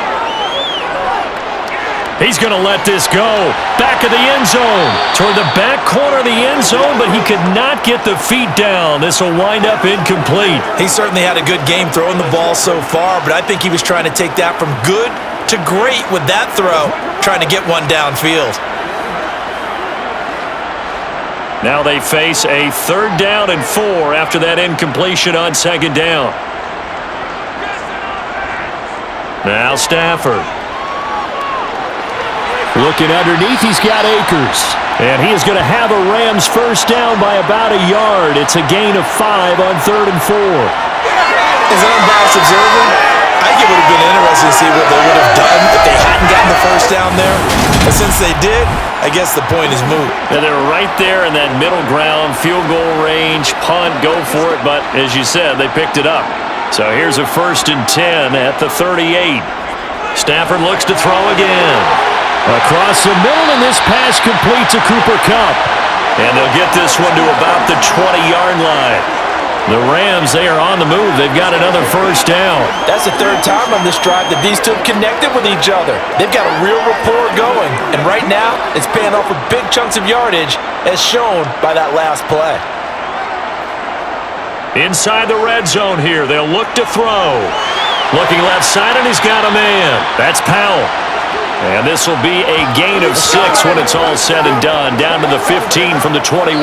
He's going to let this go. Back of the end zone. Toward the back corner of the end zone, but he could not get the feet down. This will wind up incomplete. He certainly had a good game throwing the ball so far, but I think he was trying to take that from good to great with that throw, trying to get one downfield. Now they face a 3rd down and 4 after that incompletion on 2nd down. Now Stafford. Looking underneath, he's got Akers. And he is going to have a Rams first down by about a yard. It's a gain of 5 on 3rd and 4. As an unbiased observer, I think it would have been interesting to see what they would have done if they hadn't gotten the first down there. But since they did, I guess the point is moot. And they were right there in that middle ground, field goal range, punt, go for it. But as you said, they picked it up. So here's a 1st and 10 at the 38. Stafford looks to throw again. Across the middle, and this pass complete to Cooper Kupp. And they'll get this one to about the 20-yard line. The Rams, they are on the move. They've got another first down. That's the 3rd time on this drive that these two have connected with each other. They've got a real rapport going. And right now, it's paying off with big chunks of yardage, as shown by that last play. Inside the red zone here, they'll look to throw. Looking left side, and he's got a man. That's Powell. And this will be a gain of 6 when it's all said and done, down to the 15 from the 21.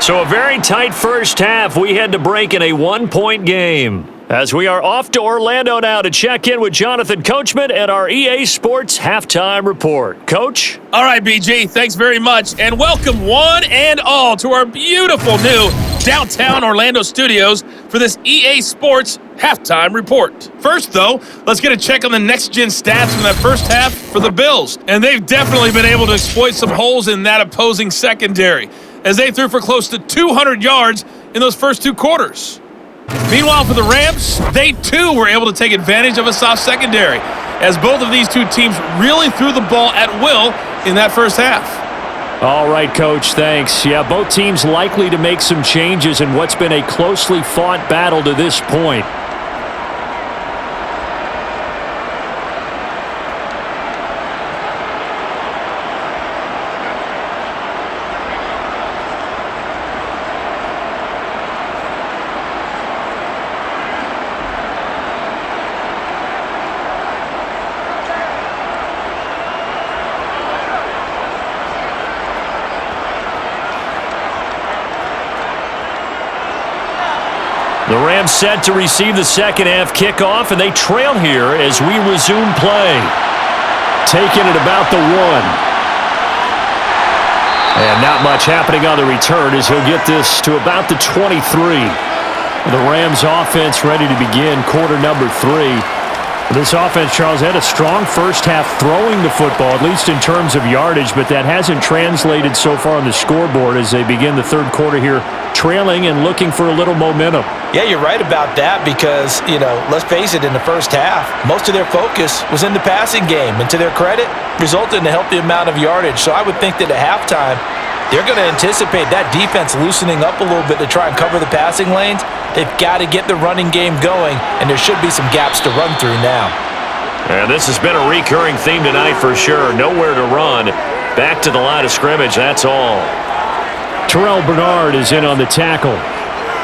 So a very tight first half. We had to break in a 1-point game. As we are off to Orlando now to check in with Jonathan Coachman and our EA Sports Halftime Report. Coach? All right, BG, thanks very much. And welcome one and all to our beautiful new downtown Orlando studios for this EA Sports Halftime Report. First, though, let's get a check on the next-gen stats from that first half for the Bills. And they've definitely been able to exploit some holes in that opposing secondary, as they threw for close to 200 yards in those first 2 quarters. Meanwhile, for the Rams, they too were able to take advantage of a soft secondary, as both of these 2 teams really threw the ball at will in that first half. All right, Coach, thanks. Yeah, both teams likely to make some changes in what's been a closely fought battle to this point. The Rams set to receive the second half kickoff, and they trail here as we resume play. Taking it about the 1. And not much happening on the return as he'll get this to about the 23. The Rams offense ready to begin quarter number 3. This offense, Charles, had a strong first half throwing the football, at least in terms of yardage, but that hasn't translated so far on the scoreboard as they begin the 3rd quarter here, trailing and looking for a little momentum. Yeah, you're right about that because, let's face it, in the first half, most of their focus was in the passing game, and to their credit, resulted in a healthy amount of yardage. So I would think that at halftime, they're going to anticipate that defense loosening up a little bit to try and cover the passing lanes. They've got to get the running game going, and there should be some gaps to run through now. And this has been a recurring theme tonight for sure. Nowhere to run. Back to the line of scrimmage, that's all. Terrell Bernard is in on the tackle.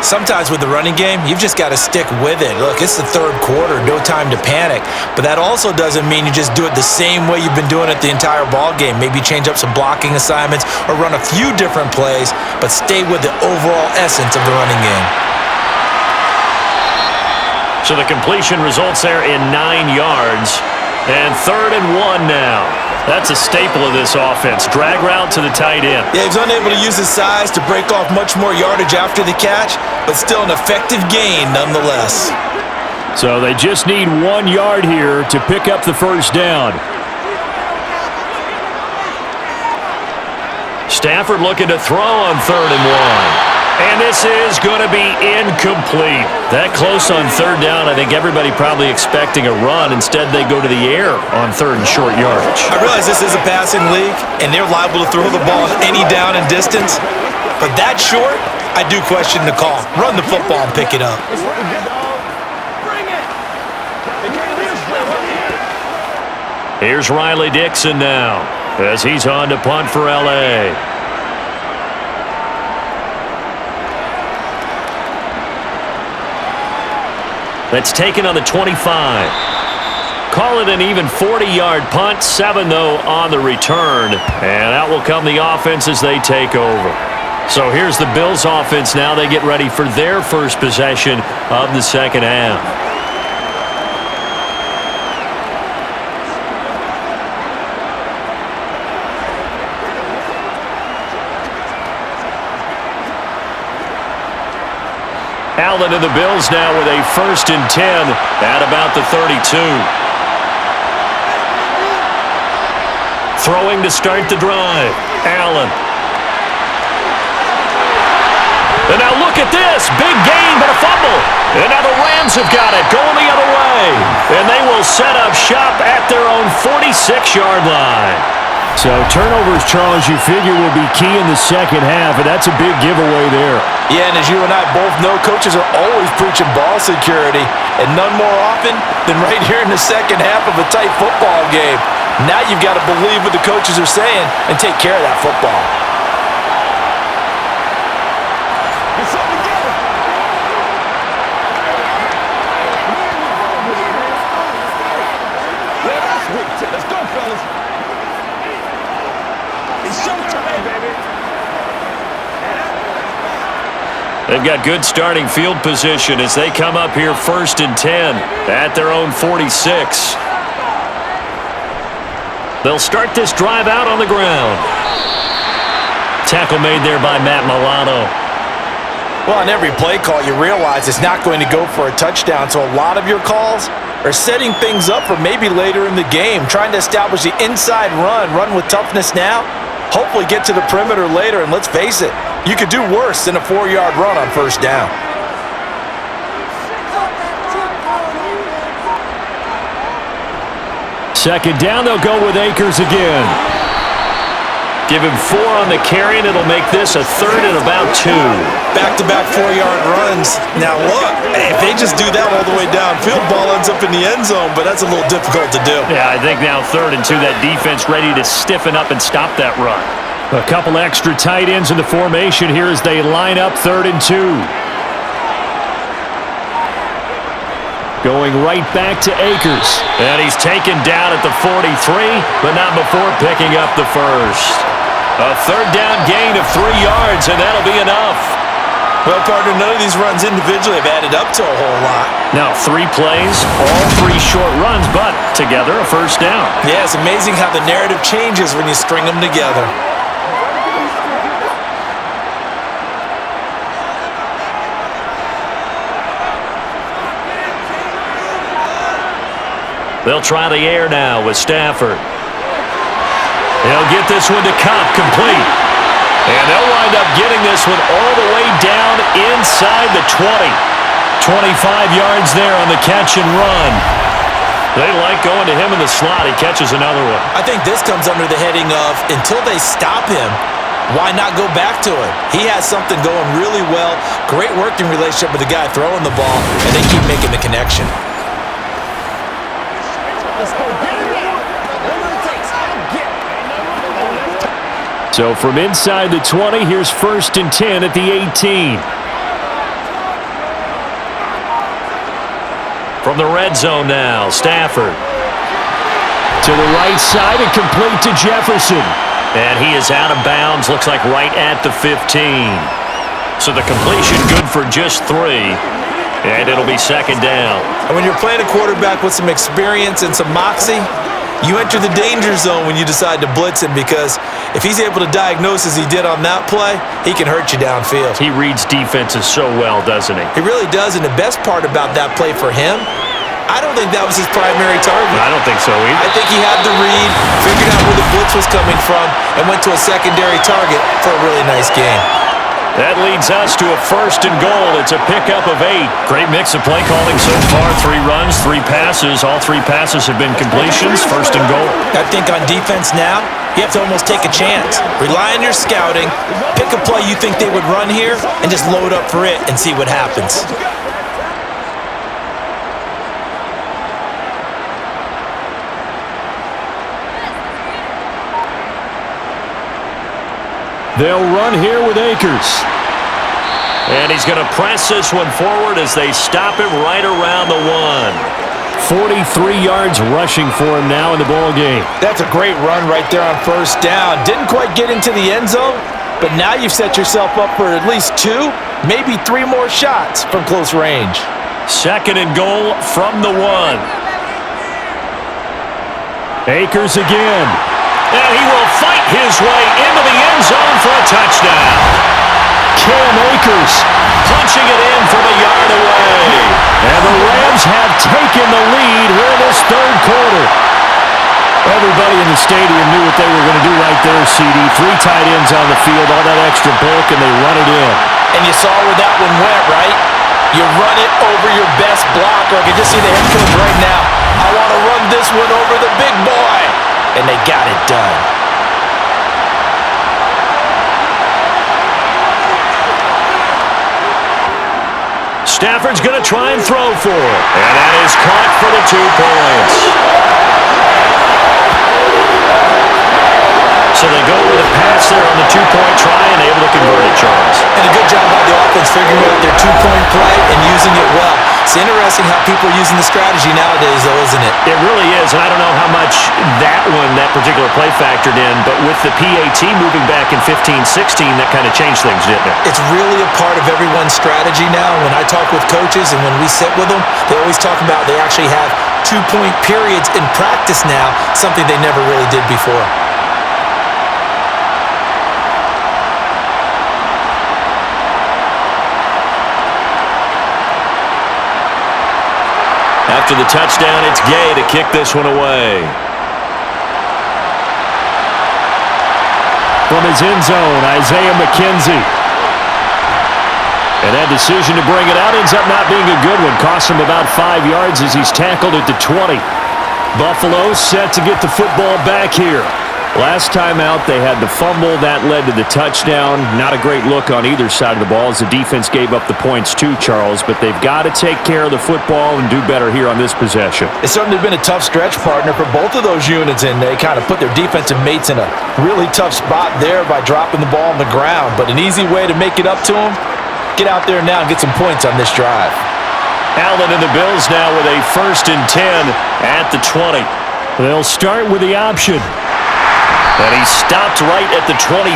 Sometimes with the running game, you've just got to stick with it. Look, it's the 3rd quarter, no time to panic. But that also doesn't mean you just do it the same way you've been doing it the entire ball game. Maybe change up some blocking assignments or run a few different plays, but stay with the overall essence of the running game. So the completion results there in 9 yards. And 3rd and 1 now. That's a staple of this offense. Drag route to the tight end. Yeah, he's unable to use his size to break off much more yardage after the catch, but still an effective gain nonetheless. So they just need 1 yard here to pick up the first down. Stafford looking to throw on 3rd and 1. And this is going to be incomplete. That close on 3rd down, I think everybody probably expecting a run. Instead, they go to the air on 3rd and short yardage. I realize this is a passing league, and they're liable to throw the ball on any down and distance. But that short, I do question the call. Run the football and pick it up. Here's Riley Dixon now as he's on to punt for L.A. That's taken on the 25. Call it an even 40-yard punt. 7, though, on the return. And out will come the offense as they take over. So here's the Bills offense now. They get ready for their first possession of the second half. Allen and the Bills now with a 1st and 10 at about the 32. Throwing to start the drive. Allen. And now look at this. Big gain, but a fumble. And now the Rams have got it, going the other way. And they will set up shop at their own 46-yard line. So turnovers, Charles, you figure will be key in the second half, and that's a big giveaway there. Yeah, and as you and I both know, coaches are always preaching ball security, and none more often than right here in the second half of a tight football game. Now you've got to believe what the coaches are saying and take care of that football. Let's go, fellas. It's showtime, baby. They've got good starting field position as they come up here 1st and 10 at their own 46. They'll start this drive out on the ground. Tackle made there by Matt Milano. Well, on every play call, you realize it's not going to go for a touchdown, so a lot of your calls are setting things up for maybe later in the game, trying to establish the inside run with toughness now, hopefully get to the perimeter later, and let's face it, you could do worse than a 4-yard run on 1st down. Second down, they'll go with Akers again. Give him 4 on the carry, and it'll make this a 3rd and about 2. Back-to-back 4-yard runs. Now look, if they just do that all the way downfield, ball ends up in the end zone, but that's a little difficult to do. Yeah, I think now 3rd and 2, that defense ready to stiffen up and stop that run. A couple extra tight ends in the formation here as they line up 3rd and 2. Going right back to Akers. And he's taken down at the 43, but not before picking up the first. A 3rd down gain of 3 yards, and that'll be enough. Well, partner, none of these runs individually have added up to a whole lot. Now 3 plays, all 3 short runs, but together a 1st down. Yeah, it's amazing how the narrative changes when you string them together. They'll try the air now with Stafford. He'll get this one to Cobb, complete. And they'll wind up getting this one all the way down inside the 20. 25 yards there on the catch and run. They like going to him in the slot. He catches another one. I think this comes under the heading of, until they stop him, why not go back to him? He has something going really well. Great working relationship with the guy throwing the ball, and they keep making the connection. So from inside the 20, here's 1st and 10 at the 18. From the red zone now, Stafford. To the right side and complete to Jefferson. And he is out of bounds, looks like right at the 15. So the completion good for just 3. And it'll be 2nd down. And when you're playing a quarterback with some experience and some moxie, you enter the danger zone when you decide to blitz him, because if he's able to diagnose as he did on that play, he can hurt you downfield. He reads defenses so well, doesn't he? He really does, and the best part about that play for him I don't think that was his primary target. I don't think so either. I think he had the read, figured out where the blitz was coming from, and went to a secondary target for a really nice gain. That leads us to a 1st and goal. It's a pickup of 8. Great mix of play calling so far. 3 runs, 3 passes. All 3 passes have been completions. 1st and goal. I think on defense now, you have to almost take a chance. Rely on your scouting, pick a play you think they would run here, and just load up for it and see what happens. They'll run here with Akers. And he's going to press this one forward as they stop him right around the 1. 43 yards rushing for him now in the ball game. That's a great run right there on 1st down. Didn't quite get into the end zone, but now you've set yourself up for at least 2, maybe 3 more shots from close range. 2nd and goal from the 1. Akers again. And he will fight his way into the end zone for a touchdown. Cam Akers Punching it in from a yard away. And the Rams have taken the lead here in this 3rd quarter. Everybody in the stadium knew what they were going to do right there, CD. 3 tight ends on the field, all that extra bulk, and they run it in. And you saw where that one went, right? You run it over your best blocker. I can just see the head coach right now. I want to run this one over the big boy. And they got it done. Stafford's going to try and throw for it. And that is caught for the 2 points. So they go with a pass there on the 2-point try and able to convert it, Charles. And a good job by the offense figuring out their 2-point play and using it well. It's interesting how people are using the strategy nowadays, though, isn't it? It really is, and I don't know how much that particular play factored in, but with the PAT moving back in 15-16, that kind of changed things, didn't it? It's really a part of everyone's strategy now. When I talk with coaches and when we sit with them, they always talk about they actually have 2-point periods in practice now, something they never really did before. After the touchdown, it's Gay to kick this one away. From his end zone, Isaiah McKenzie. And that decision to bring it out ends up not being a good one. Costs him about 5 yards as he's tackled at the 20. Buffalo set to get the football back here. Last time out, they had the fumble. That led to the touchdown. Not a great look on either side of the ball as the defense gave up the points too, Charles. But they've got to take care of the football and do better here on this possession. It's certainly been a tough stretch, partner, for both of those units, and they kind of put their defensive mates in a really tough spot there by dropping the ball on the ground. But an easy way to make it up to them, get out there now and get some points on this drive. Allen and the Bills now with a 1st and 10 at the 20. They'll start with the option. And he stopped right at the 25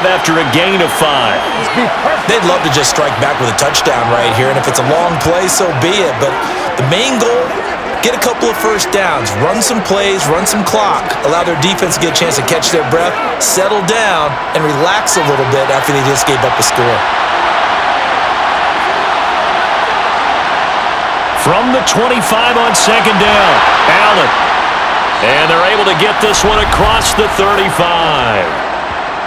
after a gain of 5. They'd love to just strike back with a touchdown right here, and if it's a long play, so be it. But the main goal, get a couple of 1st downs, run some plays, run some clock, allow their defense to get a chance to catch their breath, settle down, and relax a little bit after they just gave up a score. From the 25 on 2nd down, Allen. And they're able to get this one across the 35.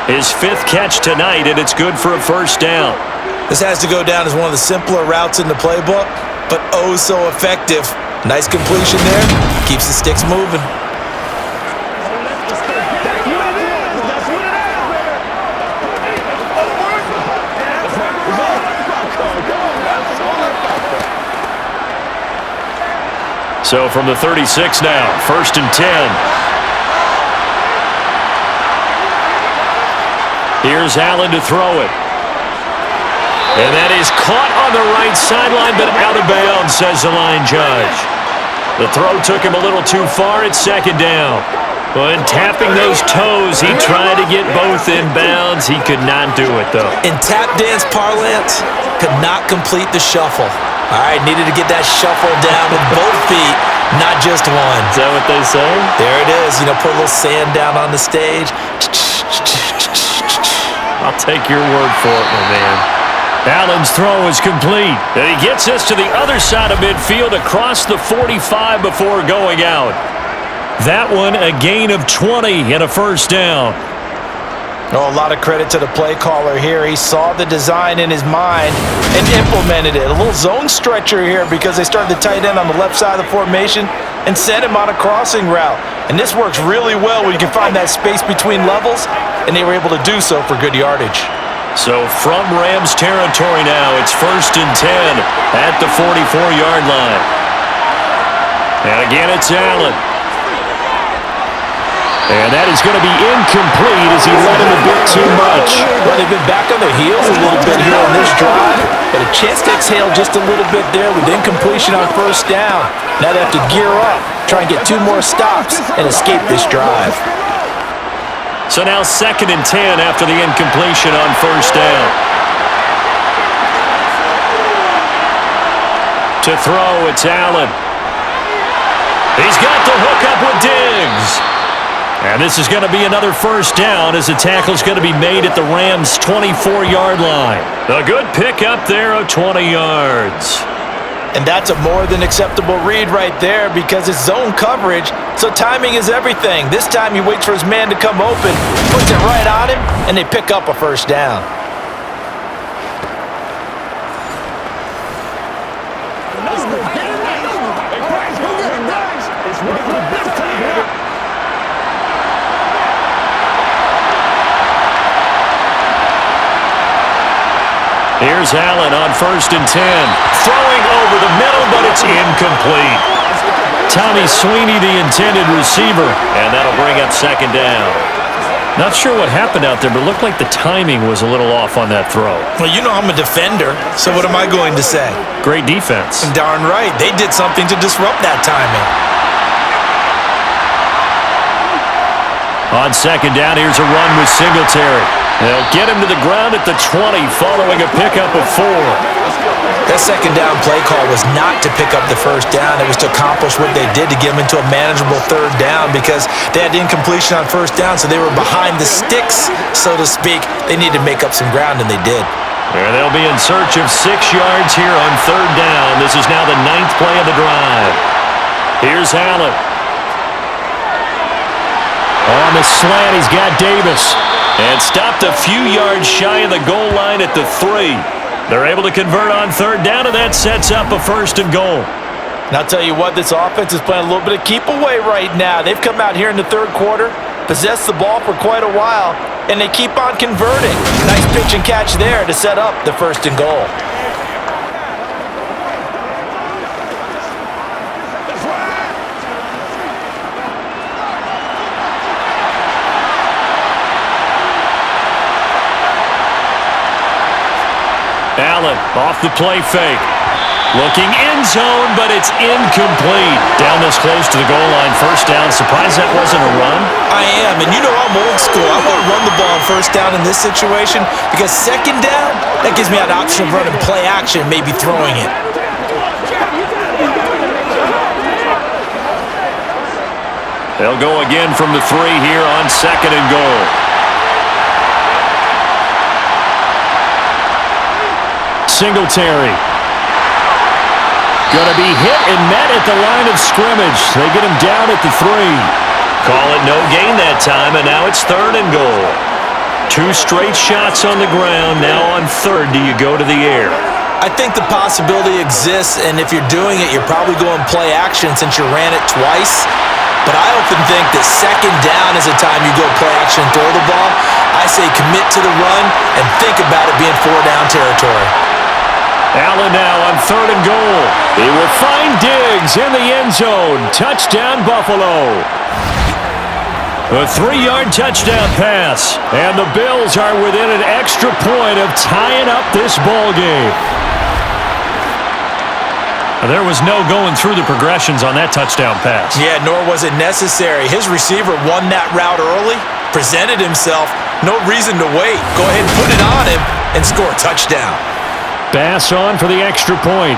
His 5th catch tonight, and it's good for a 1st down. This has to go down as one of the simpler routes in the playbook, but oh so effective. Nice completion there. Keeps the sticks moving. So from the 36 now, 1st and 10. Here's Allen to throw it. And that is caught on the right sideline, but out of bounds, says the line judge. The throw took him a little too far at 2nd down. When tapping those toes, he tried to get both in bounds. He could not do it, though. In tap dance parlance, could not complete the shuffle. All right, needed to get that shuffle down with both feet, not just one. Is that what they say? There it is. You know, put a little sand down on the stage. I'll take your word for it, my man. Allen's throw is complete. And he gets this to the other side of midfield across the 45 before going out. That one a gain of 20 and a first down. Oh, a lot of credit to the play caller here. He saw the design in his mind and implemented it. A little zone stretcher here because they started the tight end on the left side of the formation and sent him on a crossing route. And this works really well when you can find that space between levels, and they were able to do so for good yardage. So from Rams territory now, it's 1st and 10 at the 44-yard line. And again, it's Allen. And that is going to be incomplete as he led him a bit too much. Well, they've been back on their heels a little bit here on this drive, but a chance to exhale just a little bit there with incompletion on first down. Now they have to gear up, try and get 2 more stops, and escape this drive. So now 2nd and 10 after the incompletion on first down. To throw, it's Allen. He's got the hook up with Diggs. And this is going to be another first down as the tackle's going to be made at the Rams' 24-yard line. A good pickup there of 20 yards. And that's a more than acceptable read right there because it's zone coverage, so timing is everything. This time he waits for his man to come open, puts it right on him, and they pick up a first down. Here's Allen on 1st and 10. Throwing over the middle, but it's incomplete. Tommy Sweeney, the intended receiver, and that'll bring up 2nd down. Not sure what happened out there, but it looked like the timing was a little off on that throw. Well, you know I'm a defender, so what am I going to say? Great defense. Darn right. They did something to disrupt that timing. On 2nd down, here's a run with Singletary. They'll get him to the ground at the 20 following a pickup of 4. That 2nd down play call was not to pick up the first down. It was to accomplish what they did to get them into a manageable 3rd down because they had incompletion on first down, so they were behind the sticks, so to speak. They needed to make up some ground, and they did. And they'll be in search of 6 yards here on 3rd down. This is now the 9th play of the drive. Here's Allen. On the slant, he's got Davis. And stopped a few yards shy of the goal line at the 3. They're able to convert on 3rd down, and that sets up a 1st and goal. And I'll tell you what, this offense is playing a little bit of keep away right now. They've come out here in the 3rd quarter, possessed the ball for quite a while, and they keep on converting. Nice pitch and catch there to set up the 1st and goal. Allen off the play fake. Looking end zone, but it's incomplete. Down this close to the goal line, 1st down. Surprised that wasn't a run? I am, and you know I'm old school. I want to run the ball on 1st down in this situation because 2nd down, that gives me an option of running play action, maybe throwing it. They'll go again from the 3 here on 2nd and goal. Singletary. Going to be hit and met at the line of scrimmage. They get him down at the 3. Call it no gain that time, and now it's 3rd and goal. 2 straight shots on the ground. Now on 3rd, do you go to the air? I think the possibility exists, and if you're doing it, you're probably going play action since you ran it twice. But I often think that 2nd down is the time you go play action and throw the ball. I say commit to the run and think about it being 4-down territory. Allen now on 3rd and goal. He will find Diggs in the end zone. Touchdown, Buffalo. A 3-yard touchdown pass. And the Bills are within an extra point of tying up this ball game. There was no going through the progressions on that touchdown pass. Yeah, nor was it necessary. His receiver won that route early, presented himself. No reason to wait. Go ahead and put it on him and score a touchdown. Bass on for the extra point.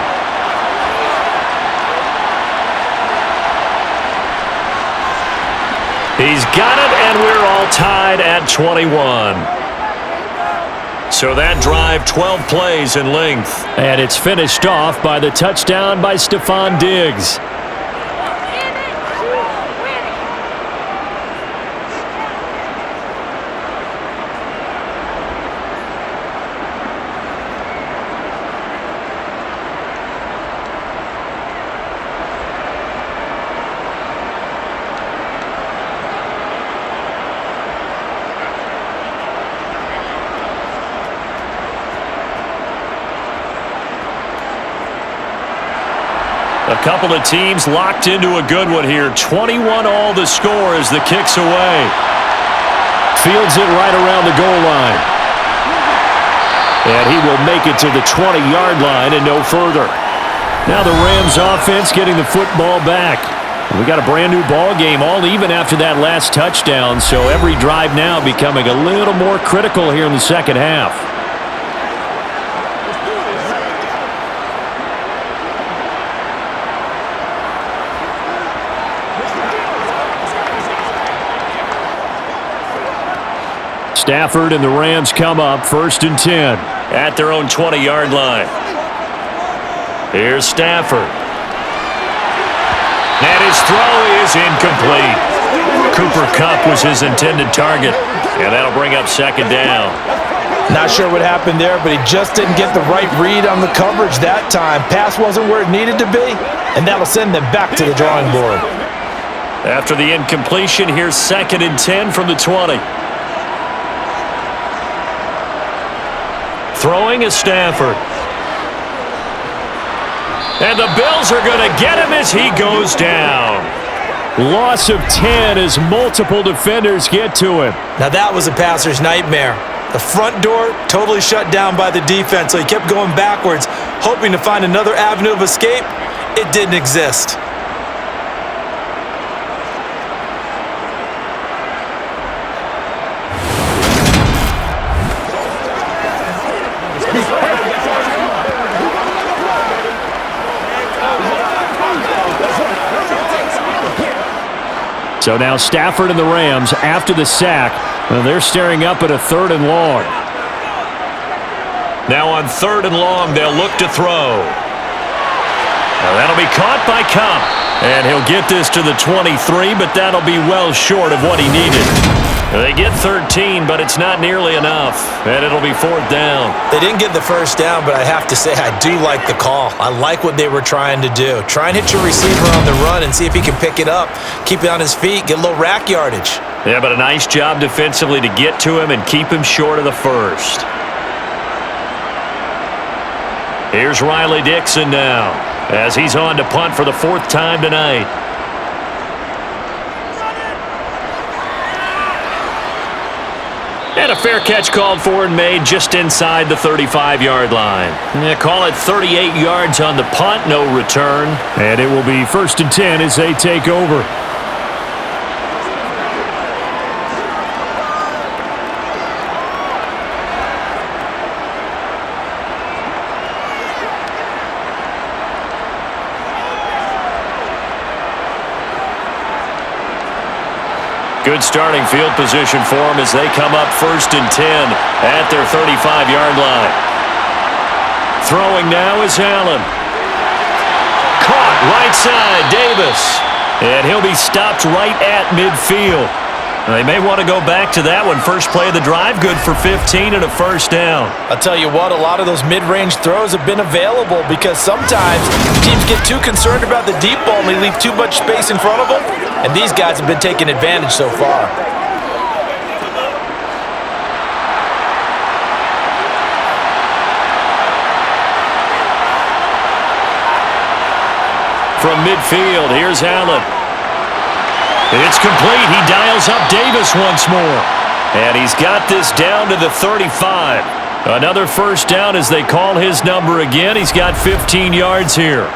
He's got it, and we're all tied at 21. So that drive, 12 plays in length. And it's finished off by the touchdown by Stephon Diggs. A couple of teams locked into a good one here. 21 all the score as the kick's away. Fields it right around the goal line. And he will make it to the 20-yard line and no further. Now the Rams offense getting the football back. We got a brand new ball game, all even after that last touchdown, so every drive now becoming a little more critical here in the second half. Stafford and the Rams come up 1st and 10. At their own 20-yard line. Here's Stafford. And his throw is incomplete. Cooper Kupp was his intended target. And that'll bring up 2nd down. Not sure what happened there, but he just didn't get the right read on the coverage that time. Pass wasn't where it needed to be, and that'll send them back to the drawing board. After the incompletion, here's 2nd and 10 from the 20. Throwing is Stafford. And the Bills are going to get him as he goes down. Loss of 10 as multiple defenders get to him. Now that was a passer's nightmare. The front door totally shut down by the defense, so he kept going backwards, hoping to find another avenue of escape. It didn't exist. So now Stafford and the Rams, after the sack, they're staring up at a 3rd and long. Now on 3rd and long, they'll look to throw. Now that'll be caught by Kupp. And he'll get this to the 23, but that'll be well short of what he needed. They get 13, but it's not nearly enough. And it'll be 4th down. They didn't get the first down, but I have to say I do like the call. I like what they were trying to do. Try and hit your receiver on the run and see if he can pick it up, keep it on his feet, get a little rack yardage. Yeah, but a nice job defensively to get to him and keep him short of the first. Here's Riley Dixon now, as he's on to punt for the 4th time tonight. And a fair catch called for and made just inside the 35-yard line. Yeah, call it 38 yards on the punt, no return. And it will be 1st and 10 as they take over. Good starting field position for them as they come up 1st and 10 at their 35-yard line. Throwing now is Allen. Caught right side, Davis. And he'll be stopped right at midfield. They may want to go back to that one. First play of the drive, good for 15 and a 1st down. I'll tell you what, a lot of those mid-range throws have been available because sometimes teams get too concerned about the deep ball and they leave too much space in front of them, and these guys have been taking advantage so far. From midfield, here's Allen. It's complete. He dials up Davis once more. And he's got this down to the 35. Another 1st down as they call his number again. He's got 15 yards here.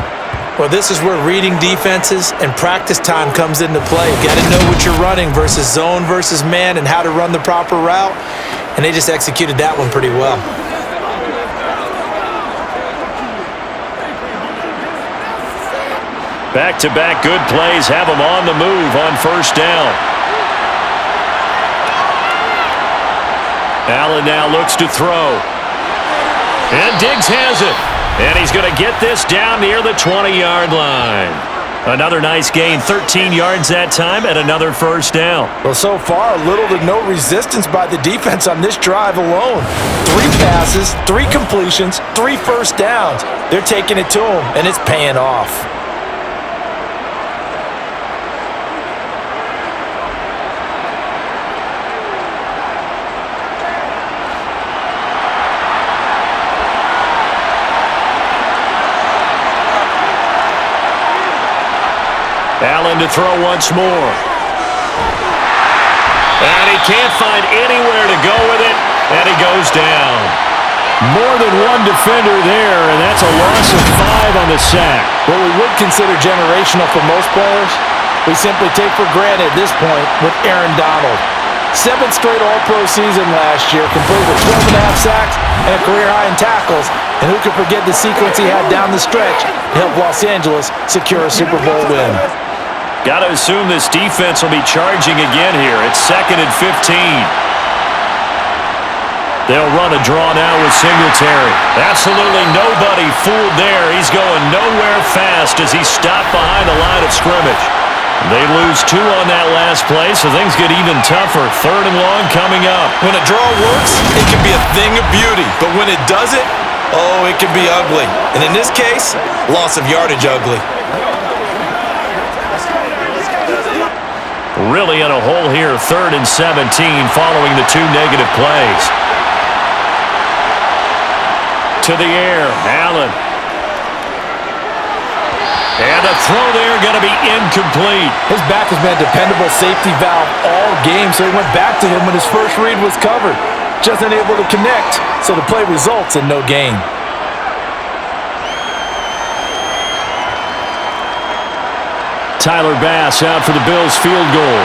Well, this is where reading defenses and practice time comes into play. You got to know what you're running versus zone versus man and how to run the proper route. And they just executed that one pretty well. Back-to-back good plays have them on the move on 1st down. Allen now looks to throw. And Diggs has it. And he's going to get this down near the 20-yard line. Another nice gain, 13 yards that time, and another first down. Well, so far, little to no resistance by the defense on this drive alone. 3 passes, 3 completions, 3 first downs. They're taking it to him, and it's paying off. Allen to throw once more. And he can't find anywhere to go with it, and he goes down. More than one defender there, and that's a loss of 5 on the sack. What we would consider generational for most players, we simply take for granted at this point with Aaron Donald. 7th straight All-Pro season last year, complete with 12.5 sacks and a career high in tackles. And who could forget the sequence he had down the stretch to help Los Angeles secure a Super Bowl win. Got to assume this defense will be charging again here. It's 2nd and 15. They'll run a draw now with Singletary. Absolutely nobody fooled there. He's going nowhere fast as he's stopped behind the line of scrimmage. They lose 2 on that last play, so things get even tougher. 3rd and long coming up. When a draw works, it can be a thing of beauty. But when it doesn't, oh, it can be ugly. And in this case, loss of yardage ugly. Really in a hole here, 3rd and 17 following the 2 negative plays. To the air, Allen. And a throw there going to be incomplete. His back has been a dependable safety valve all game, so he went back to him when his first read was covered. Just unable to connect, so the play results in no gain. Tyler Bass out for the Bills field goal.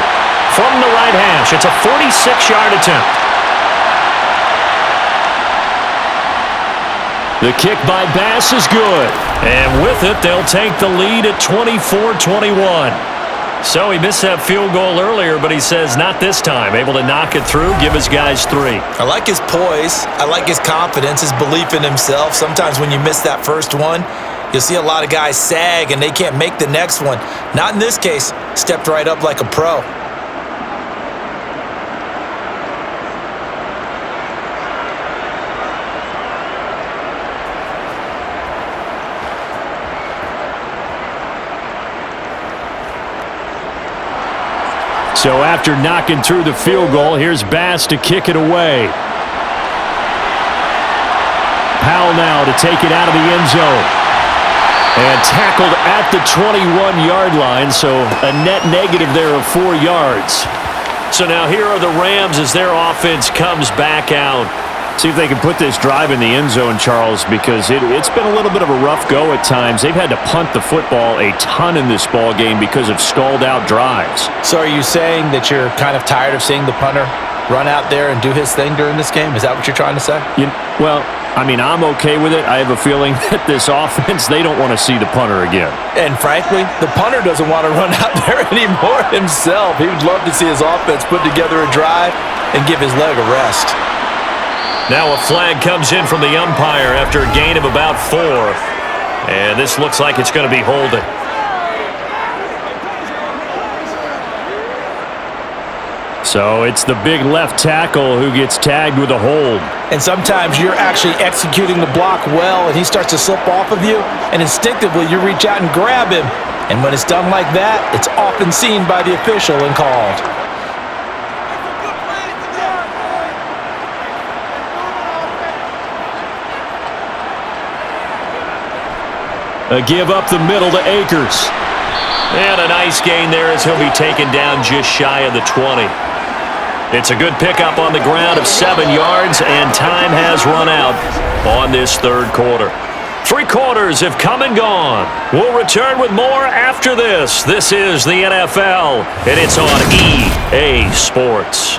From the right hash, it's a 46-yard attempt. The kick by Bass is good. And with it, they'll take the lead at 24-21. So he missed that field goal earlier, but he says not this time. Able to knock it through, give his guys 3. I like his poise. I like his confidence, his belief in himself. Sometimes when you miss that first one, you'll see a lot of guys sag and they can't make the next one. Not in this case. Stepped right up like a pro. So after knocking through the field goal, here's Bass to kick it away. Powell now to take it out of the end zone. And tackled at the 21-yard line, so a net negative there of 4 yards. So now here are the Rams as their offense comes back out. See if they can put this drive in the end zone, Charles, because it's been a little bit of a rough go at times. They've had to punt the football a ton in this ball game because of stalled-out drives. So are you saying that you're kind of tired of seeing the punter run out there and do his thing during this game? Is that what you're trying to say? Well, I mean, I'm okay with it. I have a feeling that this offense, they don't want to see the punter again. And frankly, the punter doesn't want to run out there anymore himself. He would love to see his offense put together a drive and give his leg a rest. Now a flag comes in from the umpire after a gain of about 4. And this looks like it's going to be holding. So it's the big left tackle who gets tagged with a hold. And sometimes you're actually executing the block well and he starts to slip off of you, and instinctively you reach out and grab him. And when it's done like that, it's often seen by the official and called. A give up the middle to Akers. And a nice gain there as he'll be taken down just shy of the 20. It's a good pickup on the ground of 7 yards, and time has run out on this 3rd quarter. 3 quarters have come and gone. We'll return with more after this. This is the NFL, and it's on EA Sports.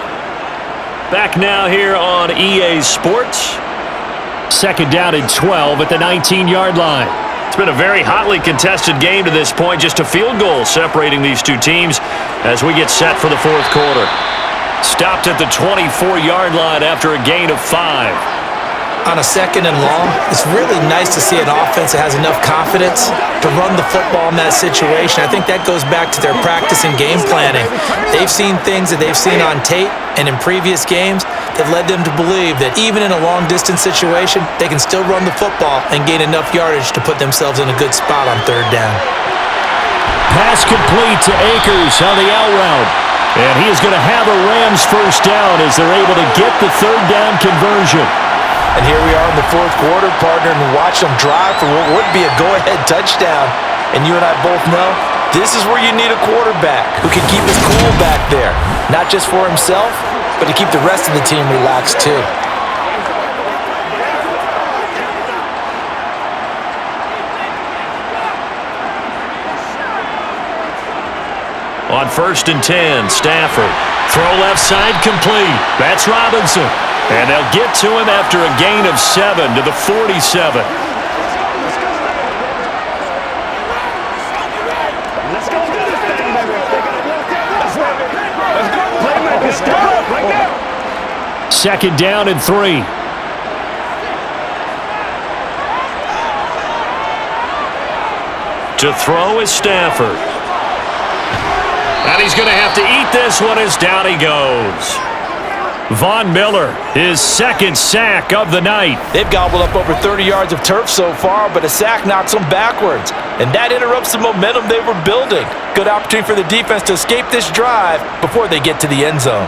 Back now here on EA Sports. 2nd down and 12 at the 19-yard line. It's been a very hotly contested game to this point. Just a field goal separating these two teams as we get set for the 4th quarter. Stopped at the 24-yard line after a gain of 5. on a 2nd and long, it's really nice to see an offense that has enough confidence to run the football in that situation. I think that goes back to their practice and game planning. They've seen things that they've seen on tape and in previous games that led them to believe that even in a long-distance situation, they can still run the football and gain enough yardage to put themselves in a good spot on 3rd down. Pass complete to Akers on the out route. And he is going to have a Rams first down as they're able to get the 3rd down conversion. And here we are in the 4th quarter, partner, and watch them drive for what would be a go-ahead touchdown. And you and I both know this is where you need a quarterback who can keep his cool back there. Not just for himself, but to keep the rest of the team relaxed too. On 1st and 10, Stafford. Throw left side complete. That's Robinson. And they'll get to him after a gain of 7 to the 47. Let's go do this thing, baby. Let's go. Playmakers, step up right now. 2nd down and 3. To throw is Stafford. And he's going to have to eat this one as down he goes. Von Miller, his 2nd sack of the night. They've gobbled up over 30 yards of turf so far, but a sack knocks them backwards. And that interrupts the momentum they were building. Good opportunity for the defense to escape this drive before they get to the end zone.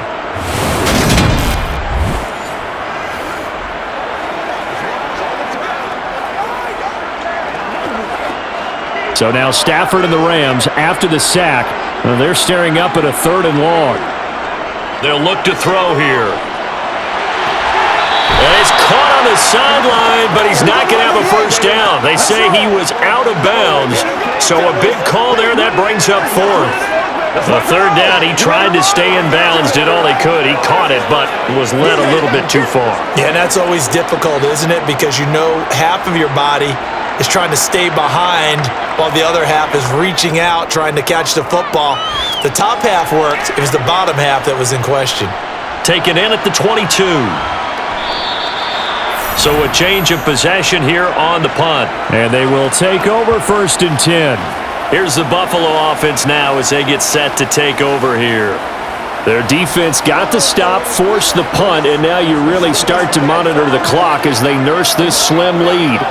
So now Stafford and the Rams, after the sack, they're staring up at a 3rd and long. They'll look to throw here. And he's caught on the sideline, but he's not going to have a first down. They say he was out of bounds, so a big call there. That brings up 4th. The 3rd down, he tried to stay in bounds, did all he could. He caught it, but was led a little bit too far. Yeah, and that's always difficult, isn't it? Because you know half of your body is trying to stay behind while the other half is reaching out, trying to catch the football. The top half worked. It was the bottom half that was in question. Taken in at the 22. So a change of possession here on the punt. And they will take over 1st and 10. Here's the Buffalo offense now as they get set to take over here. Their defense got the stop, forced the punt, and now you really start to monitor the clock as they nurse this slim lead.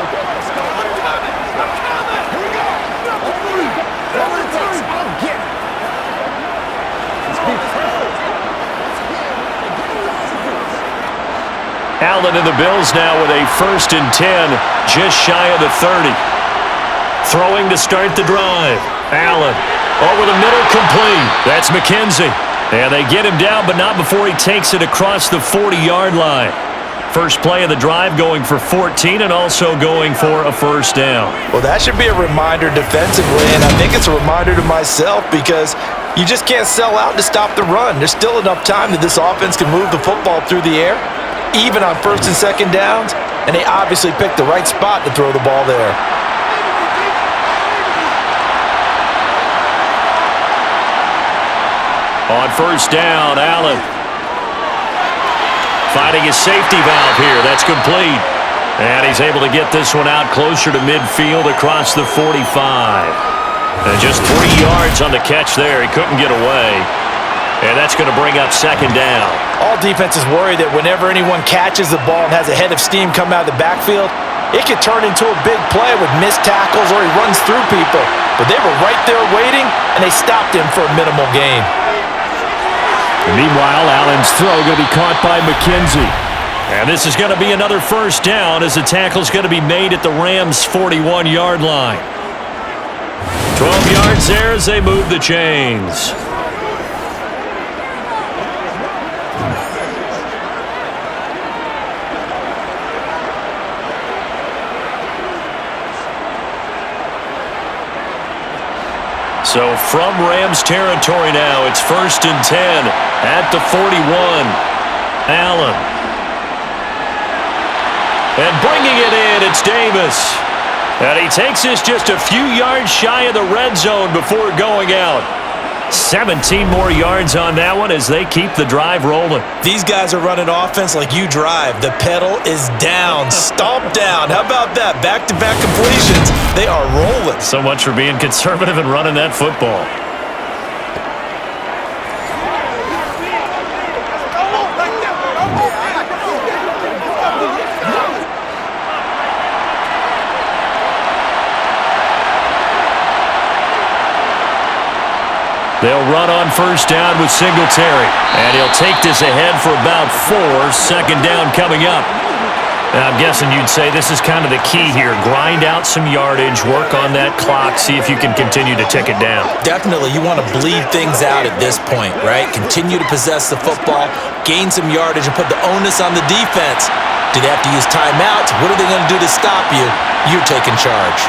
Allen and the Bills now with a 1st and 10, just shy of the 30. Throwing to start the drive. Allen over the middle, complete. That's McKenzie. And they get him down, but not before he takes it across the 40-yard line. First play of the drive going for 14 and also going for a first down. Well, that should be a reminder defensively, and I think it's a reminder to myself because you just can't sell out to stop the run. There's still enough time that this offense can move the football through the air, even on 1st and 2nd downs, and they obviously picked the right spot to throw the ball there. On 1st down, Allen finding his safety valve here. That's complete. And he's able to get this one out closer to midfield across the 45. And just 3 yards on the catch there. He couldn't get away. And that's going to bring up 2nd down. All defenses worry that whenever anyone catches the ball and has a head of steam come out of the backfield, it could turn into a big play with missed tackles or he runs through people. But they were right there waiting, and they stopped him for a minimal gain. And meanwhile, Allen's throw going to be caught by McKenzie. And this is going to be another first down as the tackle's going to be made at the Rams' 41-yard line. 12 yards there as they move the chains. So from Rams territory now, it's 1st and 10 at the 41. Allen. And bringing it in, it's Davis. And he takes this just a few yards shy of the red zone before going out. 17 more yards on that one as they keep the drive rolling. These guys are running offense like you drive. The pedal is down, stomp down. How about that? Back-to-back completions. They are rolling. So much for being conservative and running that football. They'll run on first down with Singletary. And he'll take this ahead for about 4. Second down coming up. And I'm guessing you'd say this is kind of the key here. Grind out some yardage, work on that clock, see if you can continue to tick it down. Definitely. You want to bleed things out at this point, right? Continue to possess the football, gain some yardage, and put the onus on the defense. Do they have to use timeouts? What are they going to do to stop you? You're taking charge.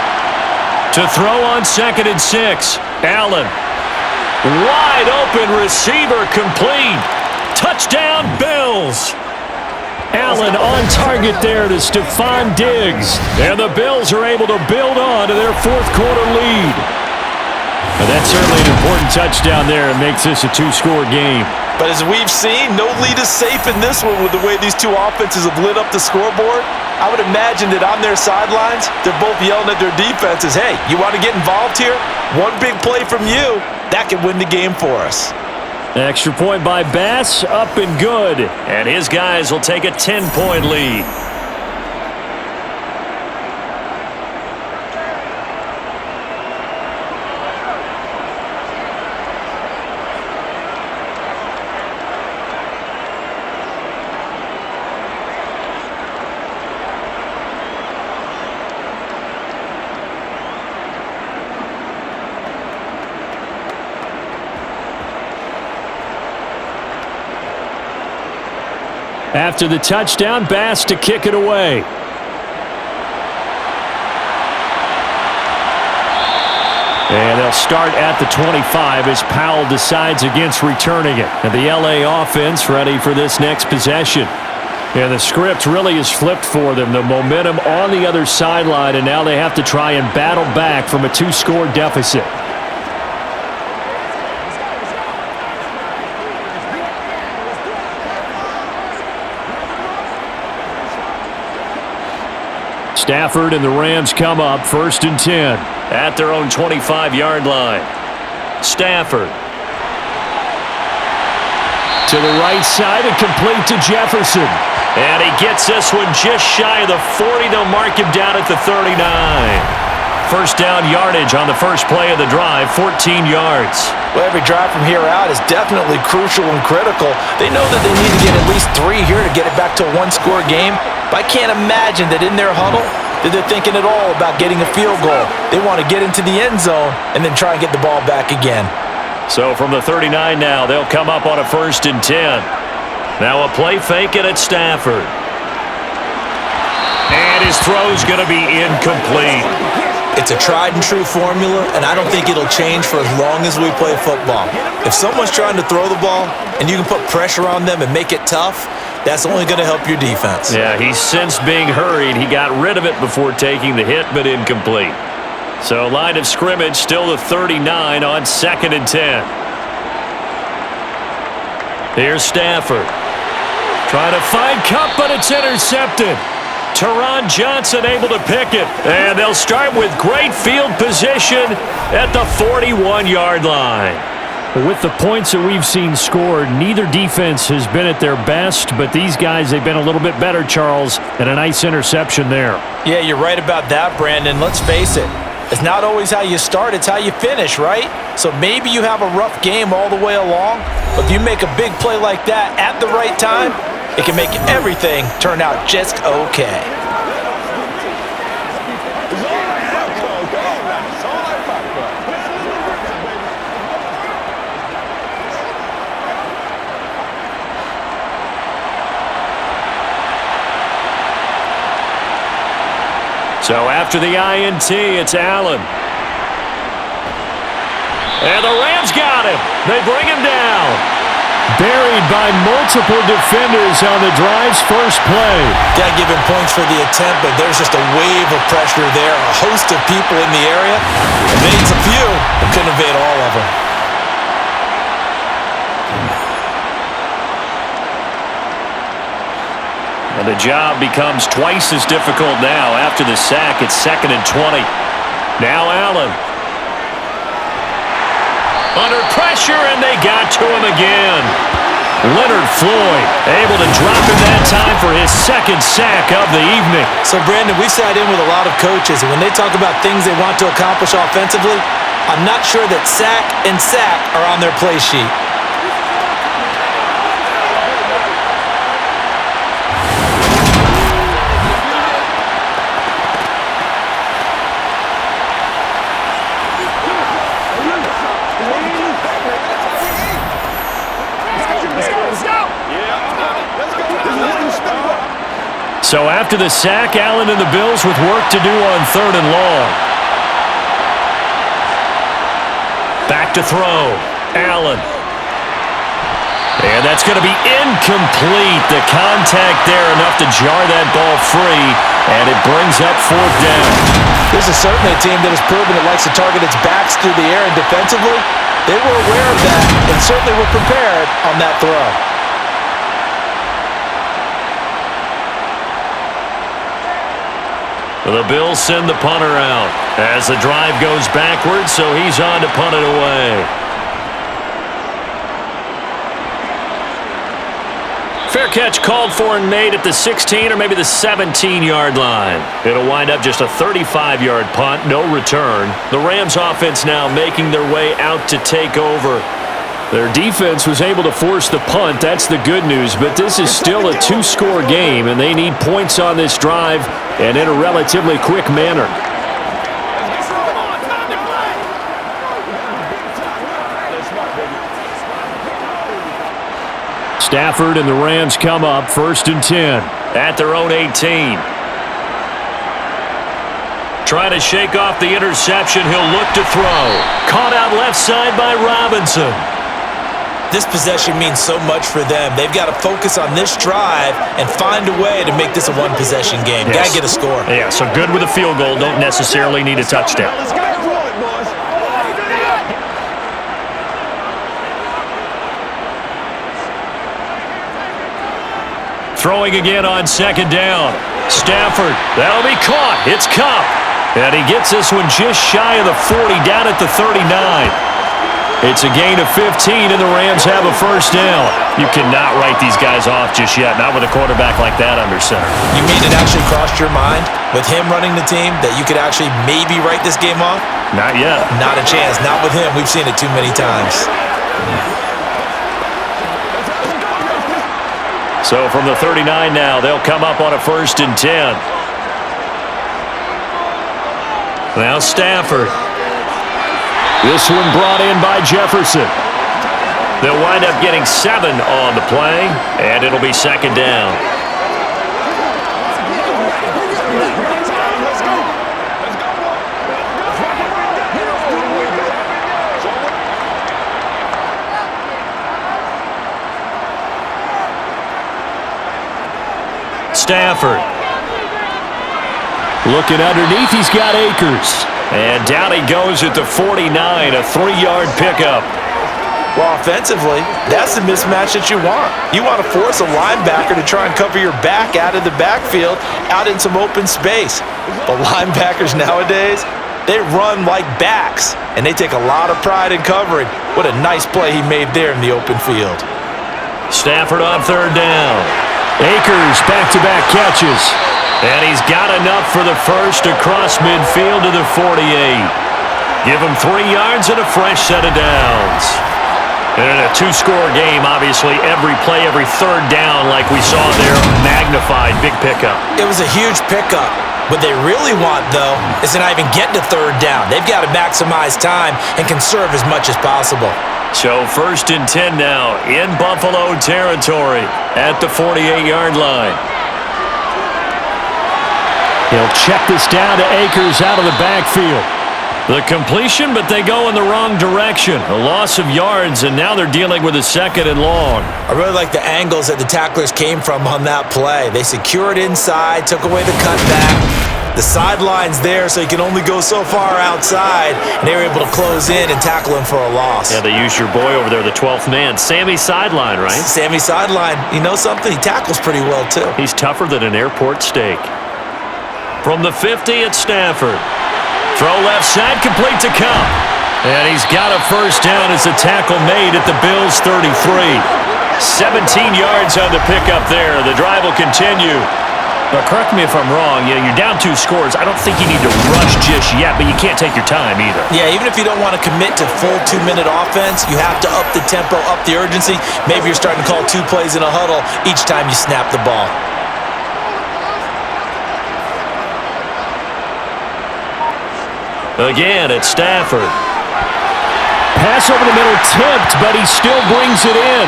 To throw on 2nd and 6. Allen. Wide open receiver complete. Touchdown, Bills. Allen on target there to Stephon Diggs. And the Bills are able to build on to their 4th quarter lead. And that's certainly an important touchdown there and makes this a 2-score game. But as we've seen, no lead is safe in this one with the way these two offenses have lit up the scoreboard. I would imagine that on their sidelines, they're both yelling at their defenses, hey, you want to get involved here? One big play from you, that could win the game for us. Extra point by Bass, up and good. And his guys will take a 10-point lead. After the touchdown, Bass to kick it away. And they'll start at the 25 as Powell decides against returning it. And the LA offense ready for this next possession. And the script really is flipped for them. The momentum on the other sideline, and now they have to try and battle back from a 2-score deficit. Stafford and the Rams come up 1st and 10 at their own 25-yard line. Stafford to the right side and complete to Jefferson. And he gets this one just shy of the 40. They'll mark him down at the 39. First down yardage on the first play of the drive, 14 yards. Well, every drive from here out is definitely crucial and critical. They know that they need to get at least 3 here to get it back to a 1-score game. But I can't imagine that in their huddle that they're thinking at all about getting a field goal. They want to get into the end zone and then try and get the ball back again. So from the 39 now, they'll come up on a 1st and 10. Now a play fake it at Stafford. And his throw's going to be incomplete. It's a tried and true formula, and I don't think it'll change for as long as we play football. If someone's trying to throw the ball and you can put pressure on them and make it tough, that's only going to help your defense. Yeah, he sensed being hurried. He got rid of it before taking the hit, but incomplete. So line of scrimmage still the 39 on 2nd and 10. Here's Stafford. Trying to find Kupp, but it's intercepted. Teron Johnson able to pick it. And they'll start with great field position at the 41-yard line. With the points that we've seen scored, neither defense has been at their best, but these guys, they've been a little bit better, Charles, and a nice interception there. Yeah, you're right about that, Brandon. Let's face it. It's not always how you start, it's how you finish, right? So maybe you have a rough game all the way along, but if you make a big play like that at the right time, it can make everything turn out just okay. So after the INT, it's Allen. And the Rams got him. They bring him down. Buried by multiple defenders on the drive's first play. Got to give him points for the attempt, but there's just a wave of pressure there. A host of people in the area. Evades a few, but couldn't evade all of them. And the job becomes twice as difficult now. After the sack, it's 2nd and 20. Now Allen. Under pressure, and they got to him again. Leonard Floyd able to drop him that time for his 2nd sack of the evening. So, Brandon, we sat in with a lot of coaches, and when they talk about things they want to accomplish offensively, I'm not sure that sack and sack are on their play sheet. So after the sack, Allen and the Bills with work to do on 3rd and long. Back to throw. Allen. And that's going to be incomplete. The contact there enough to jar that ball free, and it brings up 4th down. This is certainly a team that has proven it likes to target its backs through the air, and defensively, they were aware of that and certainly were prepared on that throw. The Bills send the punter out as the drive goes backwards, so he's on to punt it away. Fair catch called for and made at the 16 or maybe the 17-yard line. It'll wind up just a 35-yard punt, no return. The Rams offense now making their way out to take over. Their defense was able to force the punt. That's the good news, but this is still a 2-score game, and they need points on this drive and in a relatively quick manner. Stafford and the Rams come up 1st and 10 at their own 18. Trying to shake off the interception. He'll look to throw. Caught out left side by Robinson. This possession means so much for them. They've got to focus on this drive and find a way to make this a one-possession game. Yes. Got to get a score. Yeah, so good with a field goal. Don't necessarily need a touchdown. Let's get it rolling, boys. Throwing again on 2nd down. Stafford. That'll be caught. It's Kupp. And he gets this one just shy of the 40, down at the 39. It's a gain of 15, and the Rams have a 1st down. You cannot write these guys off just yet, not with a quarterback like that under center. You mean it actually crossed your mind with him running the team that you could actually maybe write this game off? Not yet. Not a chance. Not with him. We've seen it too many times. So from the 39 now, they'll come up on a 1st and 10. Now Stafford. This one brought in by Jefferson. They'll wind up getting 7 on the play, and it'll be 2nd down. Stafford. Looking underneath, he's got Akers. And down he goes at the 49, a 3-yard pickup. Well, offensively, that's the mismatch that you want. You want to force a linebacker to try and cover your back out of the backfield, out in some open space. The linebackers nowadays, they run like backs, and they take a lot of pride in covering. What a nice play he made there in the open field. Stafford on 3rd down. Akers back-to-back catches. And he's got enough for the 1st across midfield to the 48. Give him 3 yards and a fresh set of downs. And in a 2-score game, obviously, every play, every 3rd down, like we saw there, magnified, big pickup. It was a huge pickup. What they really want, though, is to not even get to 3rd down. They've got to maximize time and conserve as much as possible. So 1st and 10 now in Buffalo territory at the 48-yard line. He'll check this down to Akers out of the backfield. The completion, but they go in the wrong direction. A loss of yards, and now they're dealing with a 2nd and long. I really like the angles that the tacklers came from on that play. They secured inside, took away the cutback. The sideline's there, so he can only go so far outside, and they were able to close in and tackle him for a loss. Yeah, they used your boy over there, the 12th man. Sammy Sideline, right? Sammy Sideline. You know something? He tackles pretty well, too. He's tougher than an airport steak. From the 50 at Stafford. Throw left side, complete to Cup. And he's got a first down as the tackle made at the Bills' 33. 17 yards on the pickup there. The drive will continue. But correct me if I'm wrong, you're down 2 scores. I don't think you need to rush just yet, but you can't take your time either. Yeah, even if you don't want to commit to full 2-minute offense, you have to up the tempo, up the urgency. Maybe you're starting to call 2 plays in a huddle each time you snap the ball. Again, it's Stafford. Pass over the middle tipped, but he still brings it in.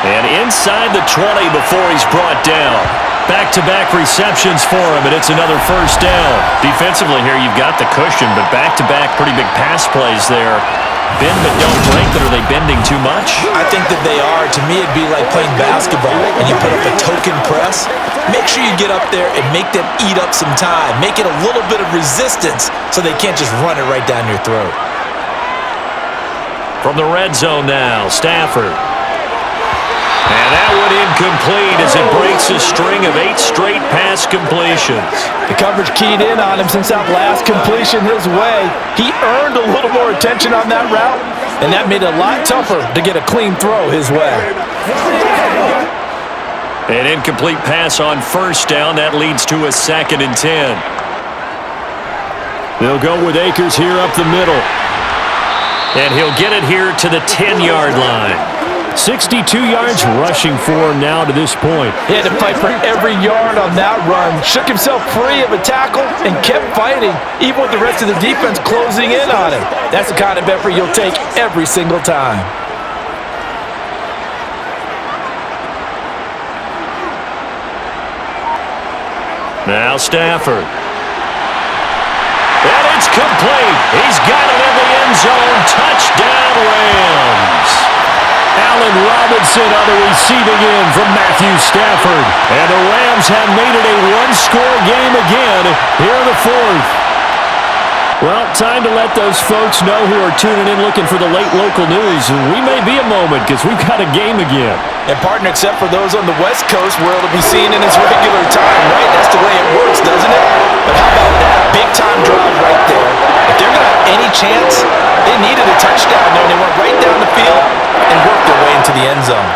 And inside the 20 before he's brought down. Back-to-back receptions for him, and it's another first down. Defensively here, you've got the cushion, but back-to-back pretty big pass plays there. Bend but don't break, but are they bending too much? I think that they are. To me, it'd be like playing basketball, and you put up a token press. Make sure you get up there and make them eat up some time. Make it a little bit of resistance so they can't just run it right down your throat. From the red zone now, Stafford. And that one incomplete as it breaks a string of 8 straight pass completions. The coverage keyed in on him since that last completion his way. He earned a little more attention on that route, and that made it a lot tougher to get a clean throw his way. An incomplete pass on first down. That leads to a 2nd and 10. They'll go with Akers here up the middle. And he'll get it here to the 10-yard line. 62 yards rushing for him now to this point. He had to fight for every yard on that run. Shook himself free of a tackle and kept fighting, even with the rest of the defense closing in on him. That's the kind of effort you'll take every single time. Now Stafford. And it's complete. He's got it in the end zone. Touchdown, Rams. Allen Robinson on the receiving end from Matthew Stafford. And the Rams have made it a 1-score game again here in the 4th. Well, time to let those folks know who are tuning in looking for the late local news. We may be a moment because we've got a game again. And partner, except for those on the West Coast where it'll be seen in its regular time, right? That's the way it works, doesn't it? But how about that big-time drive right there? If they're going to have any chance, they needed a touchdown there, and they went right down the field and worked their way into the end zone.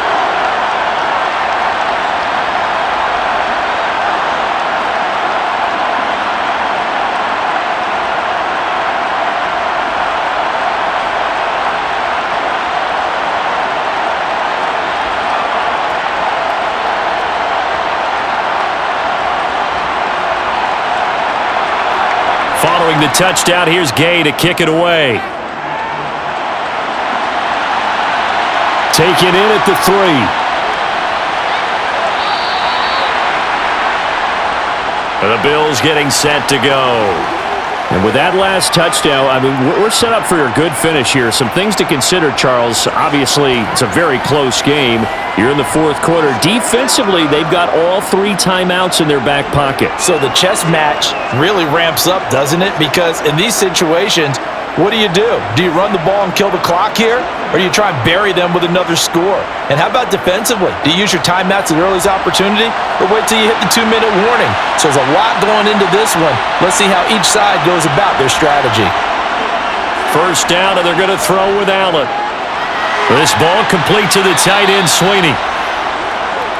Following the touchdown, here's Gay to kick it away. Taken in at the 3. And the Bills getting set to go. And with that last touchdown, I mean, we're set up for a good finish here. Some things to consider, Charles. Obviously, it's a very close game. You're in the 4th quarter. Defensively, they've got all 3 timeouts in their back pocket. So the chess match really ramps up, doesn't it? Because in these situations, what do? Do you run the ball and kill the clock here? Or do you try and bury them with another score? And how about defensively? Do you use your timeouts at the earliest opportunity? Or wait till you hit the 2-minute warning? So there's a lot going into this one. Let's see how each side goes about their strategy. First down, and they're going to throw with Allen. This ball complete to the tight end, Sweeney.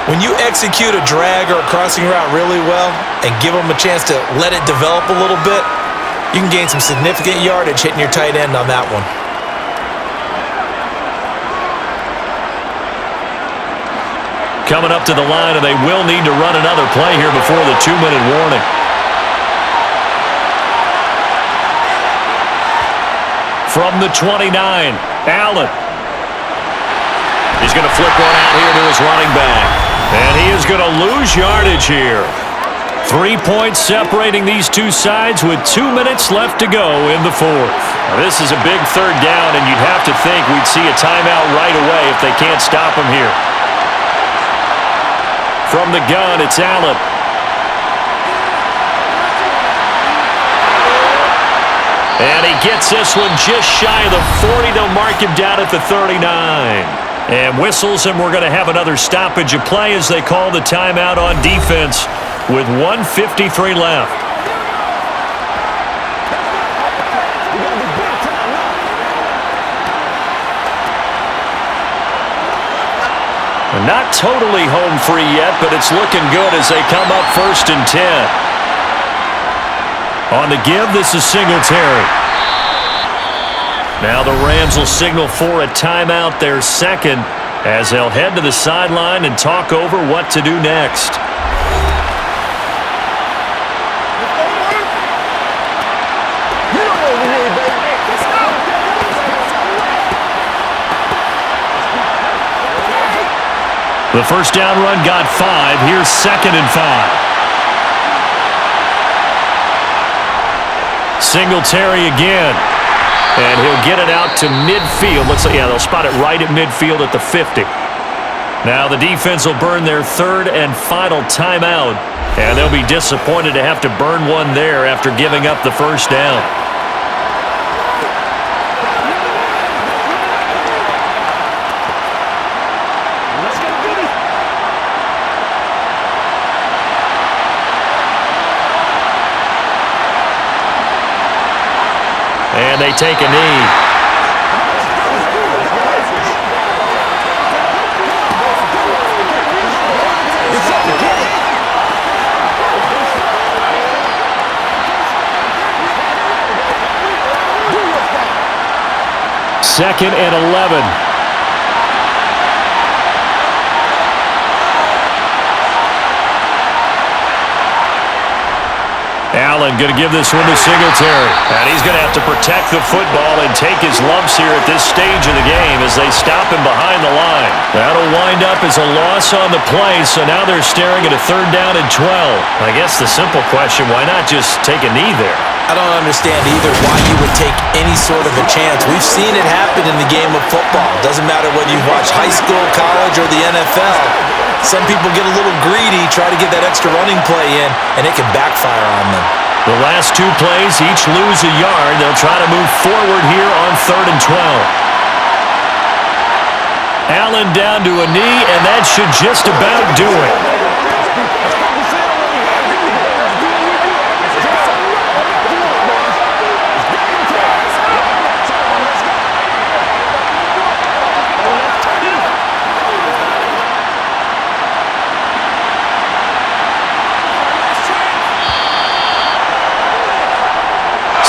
When you execute a drag or a crossing route really well and give them a chance to let it develop a little bit, you can gain some significant yardage hitting your tight end on that one. Coming up to the line, and they will need to run another play here before the 2-minute warning. From the 29, Allen. He's going to flip one out here to his running back. And he is going to lose yardage here. 3 points separating these two sides with 2 minutes left to go in the 4th. Now, this is a big 3rd down, and you'd have to think we'd see a timeout right away if they can't stop him here. From the gun, it's Allen. And he gets this one just shy of the 40. They'll mark him down at the 39. And whistles, and we're going to have another stoppage of play as they call the timeout on defense with 1:53 left. Not totally home free yet, but it's looking good as they come up 1st and 10. On the give, this is Singletary. Now the Rams will signal for a timeout, their second, as they'll head to the sideline and talk over what to do next. The first down run got 5. Here's 2nd and 5. Singletary again. And he'll get it out to midfield. Looks like, yeah, they'll spot it right at midfield at the 50. Now the defense will burn their 3rd and final timeout. And they'll be disappointed to have to burn one there after giving up the first down. And they take a knee. Second and 11. Allen going to give this one to Singletary. And he's going to have to protect the football and take his lumps here at this stage of the game as they stop him behind the line. That'll wind up as a loss on the play, so now they're staring at a 3rd down and 12. I guess the simple question, why not just take a knee there? I don't understand either why you would take any sort of a chance. We've seen it happen in the game of football. Doesn't matter whether you watch high school, college, or the NFL. Some people get a little greedy, try to get that extra running play in, and it can backfire on them. The last 2 plays, each lose a yard. They'll try to move forward here on 3rd and 12. Allen down to a knee, and that should just about do it.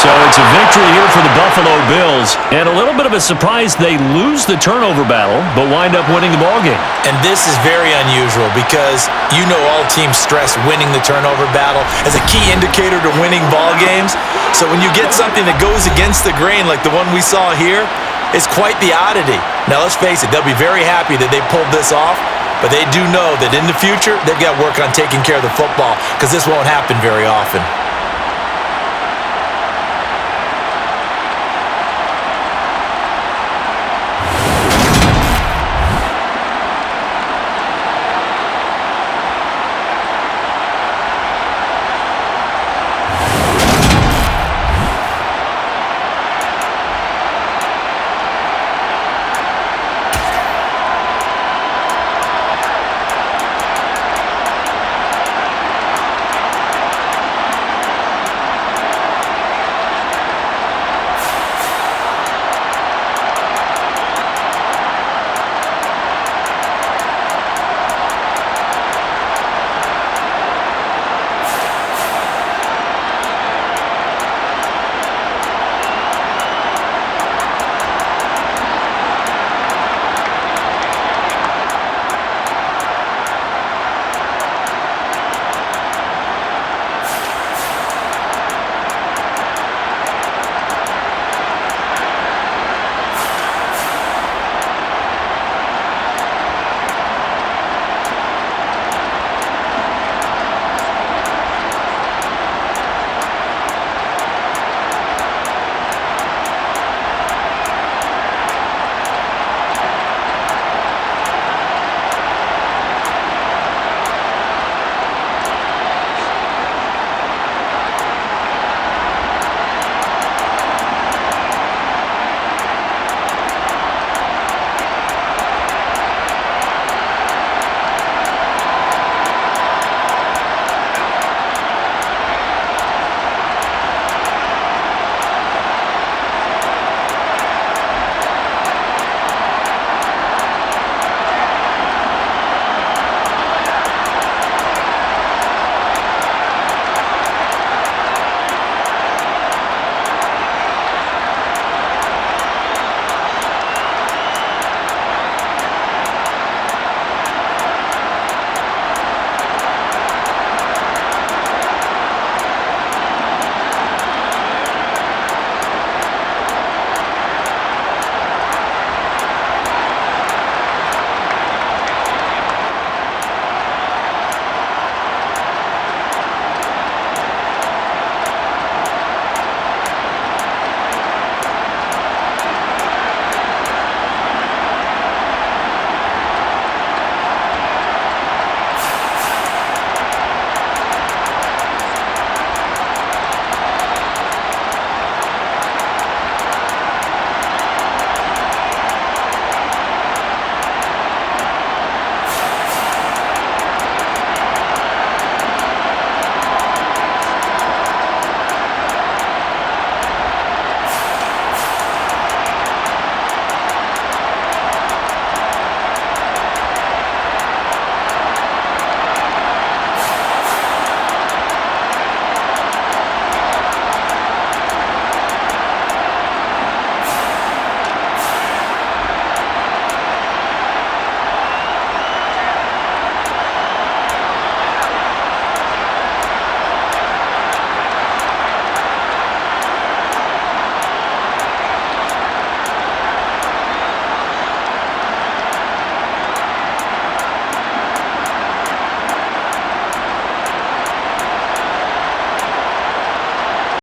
So it's a victory here for the Buffalo Bills, and a little bit of a surprise they lose the turnover battle, but wind up winning the ballgame. And this is very unusual because you know all teams stress winning the turnover battle as a key indicator to winning ball games. So when you get something that goes against the grain like the one we saw here, it's quite the oddity. Now let's face it, they'll be very happy that they pulled this off, but they do know that in the future they've got to work on taking care of the football because this won't happen very often.